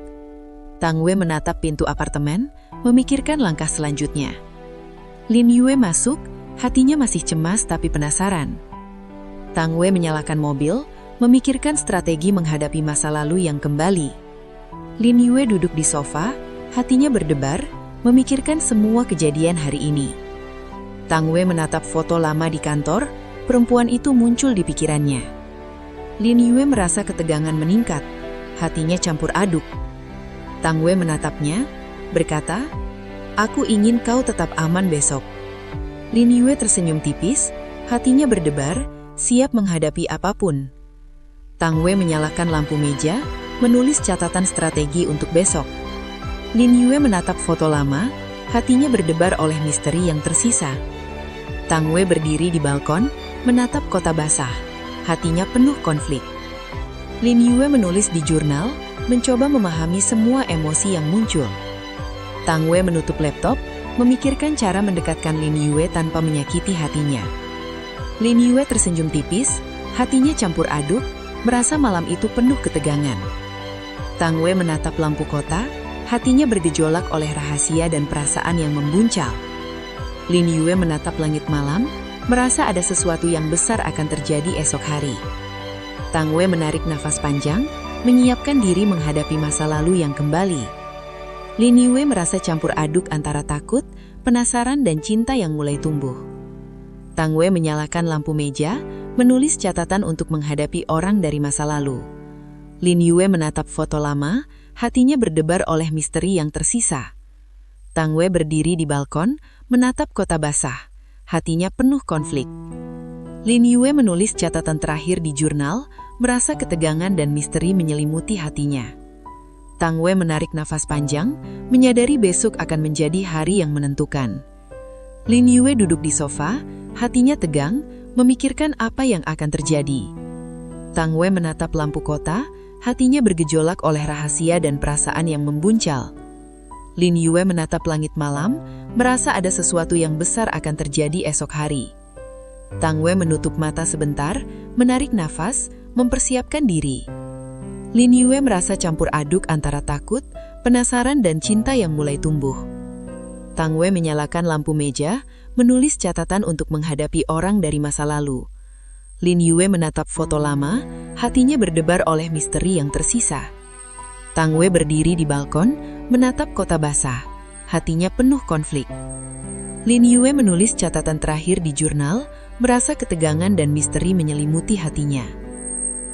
Tang Wei menatap pintu apartemen, memikirkan langkah selanjutnya. Lin Yue masuk, hatinya masih cemas tapi penasaran. Tang Wei menyalakan mobil, memikirkan strategi menghadapi masa lalu yang kembali. Lin Yue duduk di sofa, hatinya berdebar, memikirkan semua kejadian hari ini. Tang Wei menatap foto lama di kantor, perempuan itu muncul di pikirannya. Lin Yue merasa ketegangan meningkat, hatinya campur aduk. Tang Wei menatapnya, berkata, "Aku ingin kau tetap aman besok." Lin Yue tersenyum tipis, hatinya berdebar, siap menghadapi apapun. Tang Wei menyalakan lampu meja, menulis catatan strategi untuk besok. Lin Yue menatap foto lama, hatinya berdebar oleh misteri yang tersisa. Tang Wei berdiri di balkon, menatap kota basah, hatinya penuh konflik. Lin Yue menulis di jurnal, mencoba memahami semua emosi yang muncul. Tang Wei menutup laptop, memikirkan cara mendekatkan Lin Yue tanpa menyakiti hatinya. Lin Yue tersenyum tipis, hatinya campur aduk, merasa malam itu penuh ketegangan. Tang Wei menatap lampu kota, hatinya bergejolak oleh rahasia dan perasaan yang membuncal. Lin Yue menatap langit malam, merasa ada sesuatu yang besar akan terjadi esok hari. Tang Wei menarik nafas panjang, menyiapkan diri menghadapi masa lalu yang kembali. Lin Yue merasa campur aduk antara takut, penasaran dan cinta yang mulai tumbuh. Tang Wei menyalakan lampu meja, menulis catatan untuk menghadapi orang dari masa lalu. Lin Yue menatap foto lama, hatinya berdebar oleh misteri yang tersisa. Tang Wei berdiri di balkon, menatap kota basah, hatinya penuh konflik. Lin Yue menulis catatan terakhir di jurnal, merasa ketegangan dan misteri menyelimuti hatinya. Tang Wei menarik nafas panjang, menyadari besok akan menjadi hari yang menentukan. Lin Yue duduk di sofa, hatinya tegang, memikirkan apa yang akan terjadi. Tang Wei menatap lampu kota, hatinya bergejolak oleh rahasia dan perasaan yang membuncal. Lin Yue menatap langit malam, merasa ada sesuatu yang besar akan terjadi esok hari. Tang Wei menutup mata sebentar, menarik nafas, mempersiapkan diri. Lin Yue merasa campur aduk antara takut, penasaran dan cinta yang mulai tumbuh. Tang Wei menyalakan lampu meja, menulis catatan untuk menghadapi orang dari masa lalu. Lin Yue menatap foto lama, hatinya berdebar oleh misteri yang tersisa. Tang Wei berdiri di balkon, menatap kota basah, hatinya penuh konflik. Lin Yue menulis catatan terakhir di jurnal, merasa ketegangan dan misteri menyelimuti hatinya.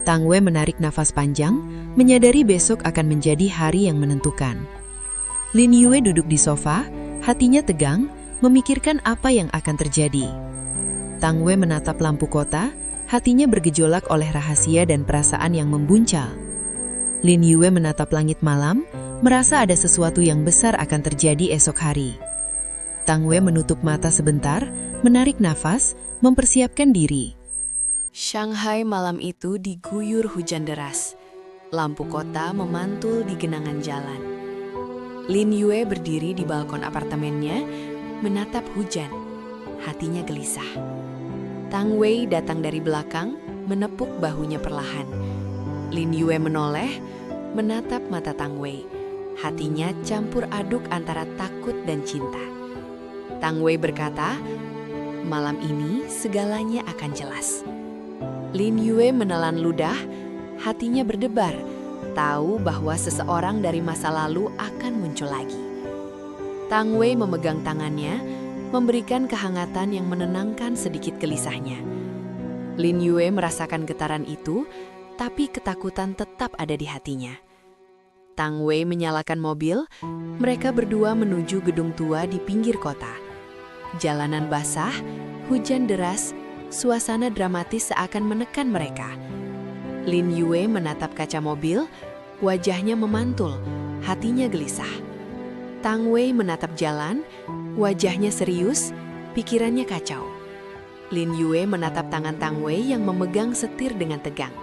Tang Wei menarik nafas panjang, menyadari besok akan menjadi hari yang menentukan. Lin Yue duduk di sofa, hatinya tegang, memikirkan apa yang akan terjadi. Tang Wei menatap lampu kota, hatinya bergejolak oleh rahasia dan perasaan yang membuncal. Lin Yue menatap langit malam, merasa ada sesuatu yang besar akan terjadi esok hari. Tang Wei menutup mata sebentar, menarik nafas, mempersiapkan diri. Shanghai malam itu diguyur hujan deras. Lampu kota memantul di genangan jalan. Lin Yue berdiri di balkon apartemennya, menatap hujan. Hatinya gelisah. Tang Wei datang dari belakang, menepuk bahunya perlahan. Lin Yue menoleh, menatap mata Tang Wei. Hatinya campur aduk antara takut dan cinta. Tang Wei berkata, "Malam ini segalanya akan jelas." Lin Yue menelan ludah, hatinya berdebar, tahu bahwa seseorang dari masa lalu akan muncul lagi. Tang Wei memegang tangannya, memberikan kehangatan yang menenangkan sedikit gelisahnya. Lin Yue merasakan getaran itu, tapi ketakutan tetap ada di hatinya. Tang Wei menyalakan mobil, mereka berdua menuju gedung tua di pinggir kota. Jalanan basah, hujan deras, suasana dramatis seakan menekan mereka. Lin Yue menatap kaca mobil, wajahnya memantul, hatinya gelisah. Tang Wei menatap jalan, wajahnya serius, pikirannya kacau. Lin Yue menatap tangan Tang Wei yang memegang setir dengan tegang.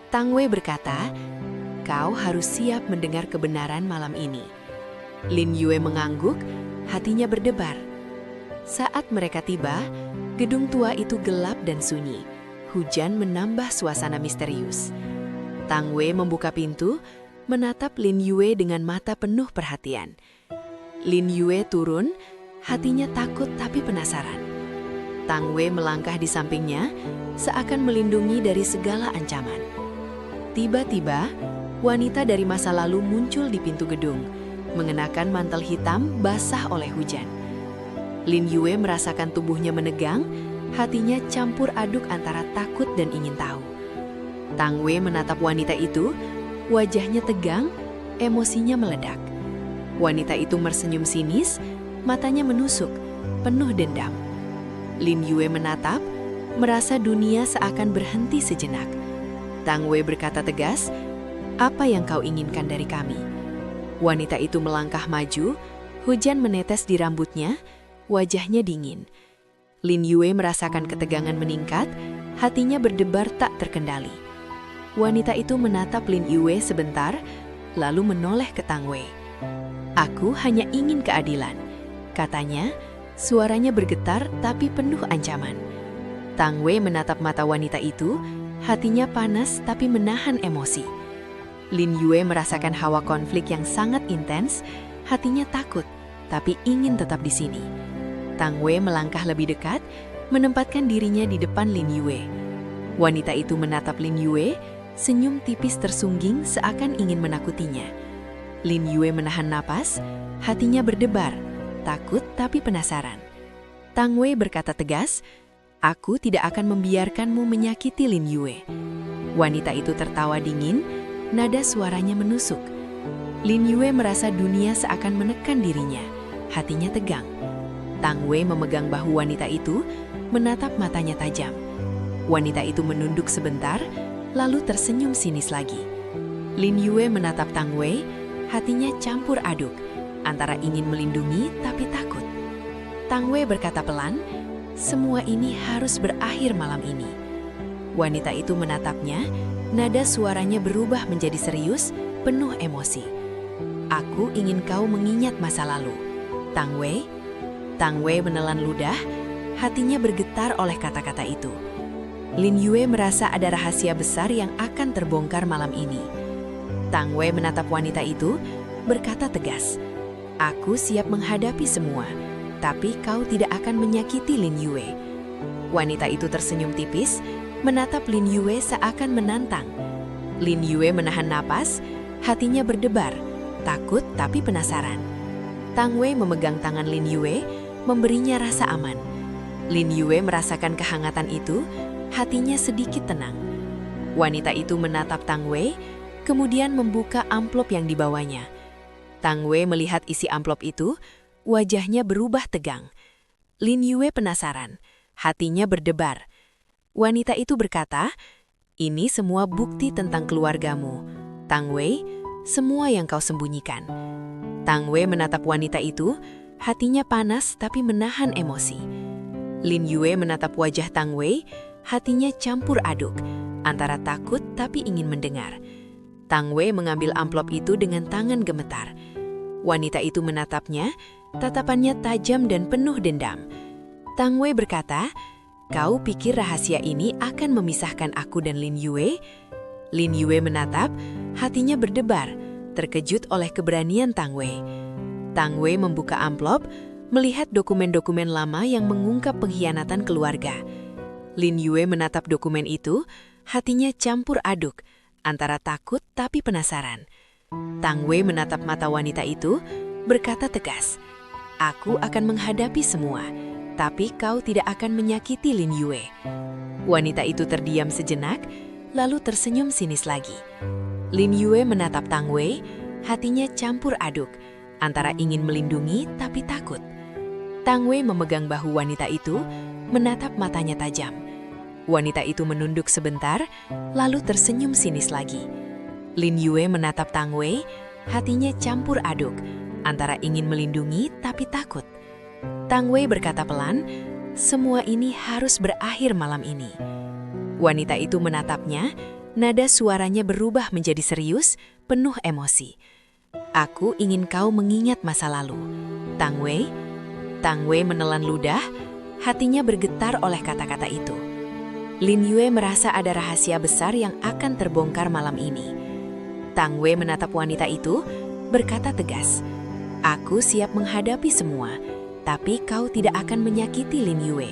Tang Wei berkata, "Kau harus siap mendengar kebenaran malam ini." Lin Yue mengangguk, hatinya berdebar. Saat mereka tiba, gedung tua itu gelap dan sunyi. Hujan menambah suasana misterius. Tang Wei membuka pintu, menatap Lin Yue dengan mata penuh perhatian. Lin Yue turun, hatinya takut tapi penasaran. Tang Wei melangkah di sampingnya, seakan melindungi dari segala ancaman. Tiba-tiba, wanita dari masa lalu muncul di pintu gedung, mengenakan mantel hitam basah oleh hujan. Lin Yue merasakan tubuhnya menegang, hatinya campur aduk antara takut dan ingin tahu. Tang Wei menatap wanita itu, wajahnya tegang, emosinya meledak. Wanita itu tersenyum sinis, matanya menusuk, penuh dendam. Lin Yue menatap, merasa dunia seakan berhenti sejenak. Tang Wei berkata tegas, "Apa yang kau inginkan dari kami?" Wanita itu melangkah maju, hujan menetes di rambutnya, wajahnya dingin. Lin Yue merasakan ketegangan meningkat, hatinya berdebar tak terkendali. Wanita itu menatap Lin Yue sebentar, lalu menoleh ke Tang Wei. "Aku hanya ingin keadilan," katanya, suaranya bergetar tapi penuh ancaman. Tang Wei menatap mata wanita itu, hatinya panas tapi menahan emosi. Lin Yue merasakan hawa konflik yang sangat intens, hatinya takut, tapi ingin tetap di sini. Tang Wei melangkah lebih dekat, menempatkan dirinya di depan Lin Yue. Wanita itu menatap Lin Yue, senyum tipis tersungging seakan ingin menakutinya. Lin Yue menahan napas, hatinya berdebar, takut tapi penasaran. Tang Wei berkata tegas, "Aku tidak akan membiarkanmu menyakiti Lin Yue." Wanita itu tertawa dingin, nada suaranya menusuk. Lin Yue merasa dunia seakan menekan dirinya, hatinya tegang. Tang Wei memegang bahu wanita itu, menatap matanya tajam. Wanita itu menunduk sebentar, lalu tersenyum sinis lagi. Lin Yue menatap Tang Wei, hatinya campur aduk, antara ingin melindungi tapi takut. Tang Wei berkata pelan, "Semua ini harus berakhir malam ini." Wanita itu menatapnya, nada suaranya berubah menjadi serius, penuh emosi. "Aku ingin kau mengingat masa lalu, Tang Wei." Tang Wei menelan ludah, hatinya bergetar oleh kata-kata itu. Lin Yue merasa ada rahasia besar yang akan terbongkar malam ini. Tang Wei menatap wanita itu, berkata tegas, "Aku siap menghadapi semua, tapi kau tidak akan menyakiti Lin Yue." Wanita itu tersenyum tipis, menatap Lin Yue seakan menantang. Lin Yue menahan napas, hatinya berdebar, takut tapi penasaran. Tang Wei memegang tangan Lin Yue, memberinya rasa aman. Lin Yue merasakan kehangatan itu, hatinya sedikit tenang. Wanita itu menatap Tang Wei, kemudian membuka amplop yang dibawanya. Tang Wei melihat isi amplop itu, wajahnya berubah tegang. Lin Yue penasaran, hatinya berdebar. Wanita itu berkata, "Ini semua bukti tentang keluargamu, Tang Wei, semua yang kau sembunyikan." Tang Wei menatap wanita itu, hatinya panas tapi menahan emosi. Lin Yue menatap wajah Tang Wei, hatinya campur aduk, antara takut tapi ingin mendengar. Tang Wei mengambil amplop itu dengan tangan gemetar. Wanita itu menatapnya, tatapannya tajam dan penuh dendam. Tang Wei berkata, "Kau pikir rahasia ini akan memisahkan aku dan Lin Yue?" Lin Yue menatap, hatinya berdebar, terkejut oleh keberanian Tang Wei. Tang Wei membuka amplop, melihat dokumen-dokumen lama yang mengungkap pengkhianatan keluarga. Lin Yue menatap dokumen itu, hatinya campur aduk, antara takut tapi penasaran. Tang Wei menatap mata wanita itu, berkata tegas, Aku akan menghadapi semua, tapi kau tidak akan menyakiti Lin Yue. Wanita itu terdiam sejenak, lalu tersenyum sinis lagi. Lin Yue menatap Tang Wei, hatinya campur aduk, antara ingin melindungi tapi takut. Tang Wei memegang bahu wanita itu, menatap matanya tajam. Wanita itu menunduk sebentar, lalu tersenyum sinis lagi. Lin Yue menatap Tang Wei, hatinya campur aduk, antara ingin melindungi tapi takut. Tang Wei berkata pelan, "Semua ini harus berakhir malam ini." Wanita itu menatapnya, nada suaranya berubah menjadi serius, penuh emosi. "Aku ingin kau mengingat masa lalu, Tang Wei." Tang Wei menelan ludah, hatinya bergetar oleh kata-kata itu. Lin Yue merasa ada rahasia besar yang akan terbongkar malam ini. Tang Wei menatap wanita itu, berkata tegas, "Aku siap menghadapi semua, tapi kau tidak akan menyakiti Lin Yue."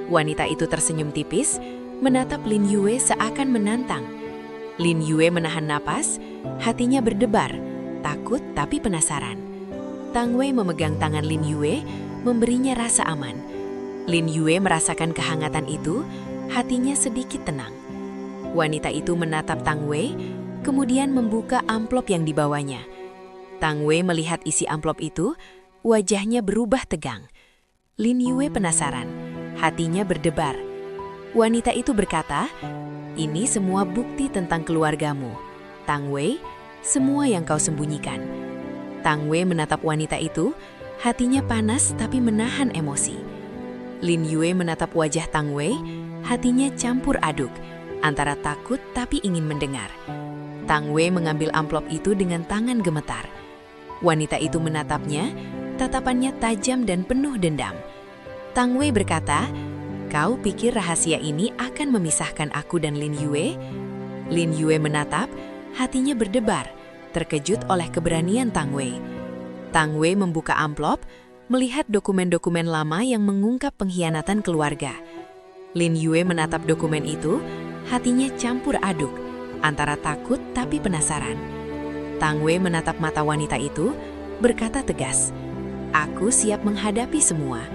Wanita itu tersenyum tipis, menatap Lin Yue seakan menantang. Lin Yue menahan napas, hatinya berdebar, takut tapi penasaran. Tang Wei memegang tangan Lin Yue, memberinya rasa aman. Lin Yue merasakan kehangatan itu, hatinya sedikit tenang. Wanita itu menatap Tang Wei, kemudian membuka amplop yang dibawanya. Tang Wei melihat isi amplop itu, wajahnya berubah tegang. Lin Yue penasaran, hatinya berdebar. Wanita itu berkata, "Ini semua bukti tentang keluargamu, Tang Wei, semua yang kau sembunyikan." Tang Wei menatap wanita itu, hatinya panas tapi menahan emosi. Lin Yue menatap wajah Tang Wei, hatinya campur aduk, antara takut tapi ingin mendengar. Tang Wei mengambil amplop itu dengan tangan gemetar. Wanita itu menatapnya, tatapannya tajam dan penuh dendam. Tang Wei berkata, "Kau pikir rahasia ini akan memisahkan aku dan Lin Yue?" Lin Yue menatap, hatinya berdebar, terkejut oleh keberanian Tang Wei. Tang Wei membuka amplop, melihat dokumen-dokumen lama yang mengungkap pengkhianatan keluarga. Lin Yue menatap dokumen itu, hatinya campur aduk, antara takut tapi penasaran. Tang Wei menatap mata wanita itu, berkata tegas, "Aku siap menghadapi semua,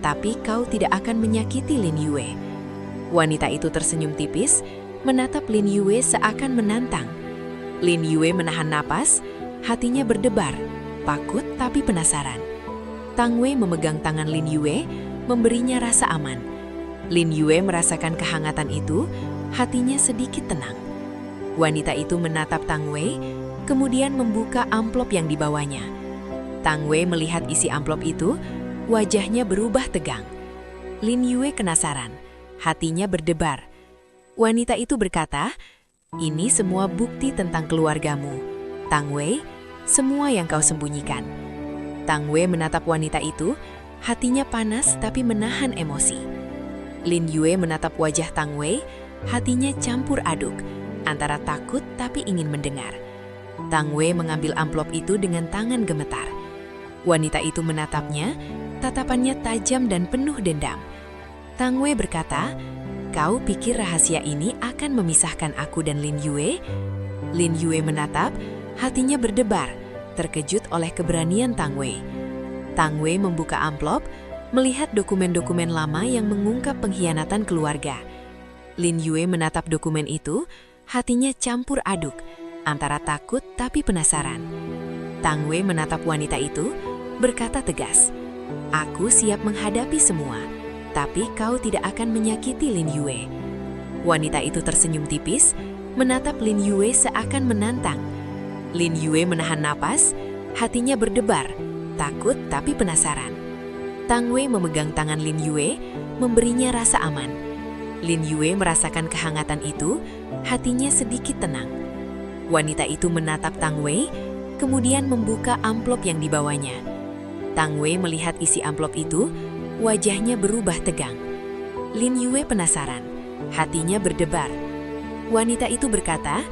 tapi kau tidak akan menyakiti Lin Yue." Wanita itu tersenyum tipis, menatap Lin Yue seakan menantang. Lin Yue menahan napas, hatinya berdebar, takut tapi penasaran. Tang Wei memegang tangan Lin Yue, memberinya rasa aman. Lin Yue merasakan kehangatan itu, hatinya sedikit tenang. Wanita itu menatap Tang Wei, kemudian membuka amplop yang dibawanya. Tang Wei melihat isi amplop itu, wajahnya berubah tegang. Lin Yue penasaran, hatinya berdebar. Wanita itu berkata, "Ini semua bukti tentang keluargamu, Tang Wei, semua yang kau sembunyikan." Tang Wei menatap wanita itu, hatinya panas tapi menahan emosi. Lin Yue menatap wajah Tang Wei, hatinya campur aduk, antara takut tapi ingin mendengar. Tang Wei mengambil amplop itu dengan tangan gemetar. Wanita itu menatapnya, tatapannya tajam dan penuh dendam. Tang Wei berkata, "Kau pikir rahasia ini akan memisahkan aku dan Lin Yue?" Lin Yue menatap, hatinya berdebar, terkejut oleh keberanian Tang Wei. Tang Wei membuka amplop, melihat dokumen-dokumen lama yang mengungkap pengkhianatan keluarga. Lin Yue menatap dokumen itu, hatinya campur aduk, antara takut tapi penasaran. Tang Wei menatap wanita itu, berkata tegas, "Aku siap menghadapi semua, tapi kau tidak akan menyakiti Lin Yue." Wanita itu tersenyum tipis, menatap Lin Yue seakan menantang. Lin Yue menahan napas, hatinya berdebar, takut tapi penasaran. Tang Wei memegang tangan Lin Yue, memberinya rasa aman. Lin Yue merasakan kehangatan itu, hatinya sedikit tenang. Wanita itu menatap Tang Wei, kemudian membuka amplop yang dibawanya. Tang Wei melihat isi amplop itu, wajahnya berubah tegang. Lin Yue penasaran, hatinya berdebar. Wanita itu berkata,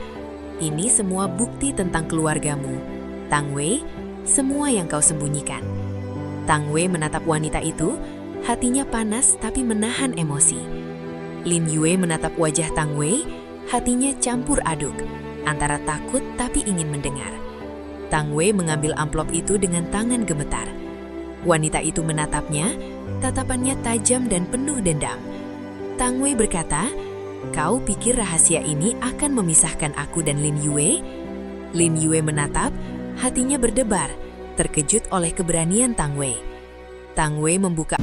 "Ini semua bukti tentang keluargamu, Tang Wei, semua yang kau sembunyikan." Tang Wei menatap wanita itu, hatinya panas tapi menahan emosi. Lin Yue menatap wajah Tang Wei, hatinya campur aduk, antara takut tapi ingin mendengar. Tang Wei mengambil amplop itu dengan tangan gemetar. Wanita itu menatapnya, tatapannya tajam dan penuh dendam. Tang Wei berkata, "Kau pikir rahasia ini akan memisahkan aku dan Lin Yue?" Lin Yue menatap, hatinya berdebar, terkejut oleh keberanian Tang Wei. Tang Wei membuka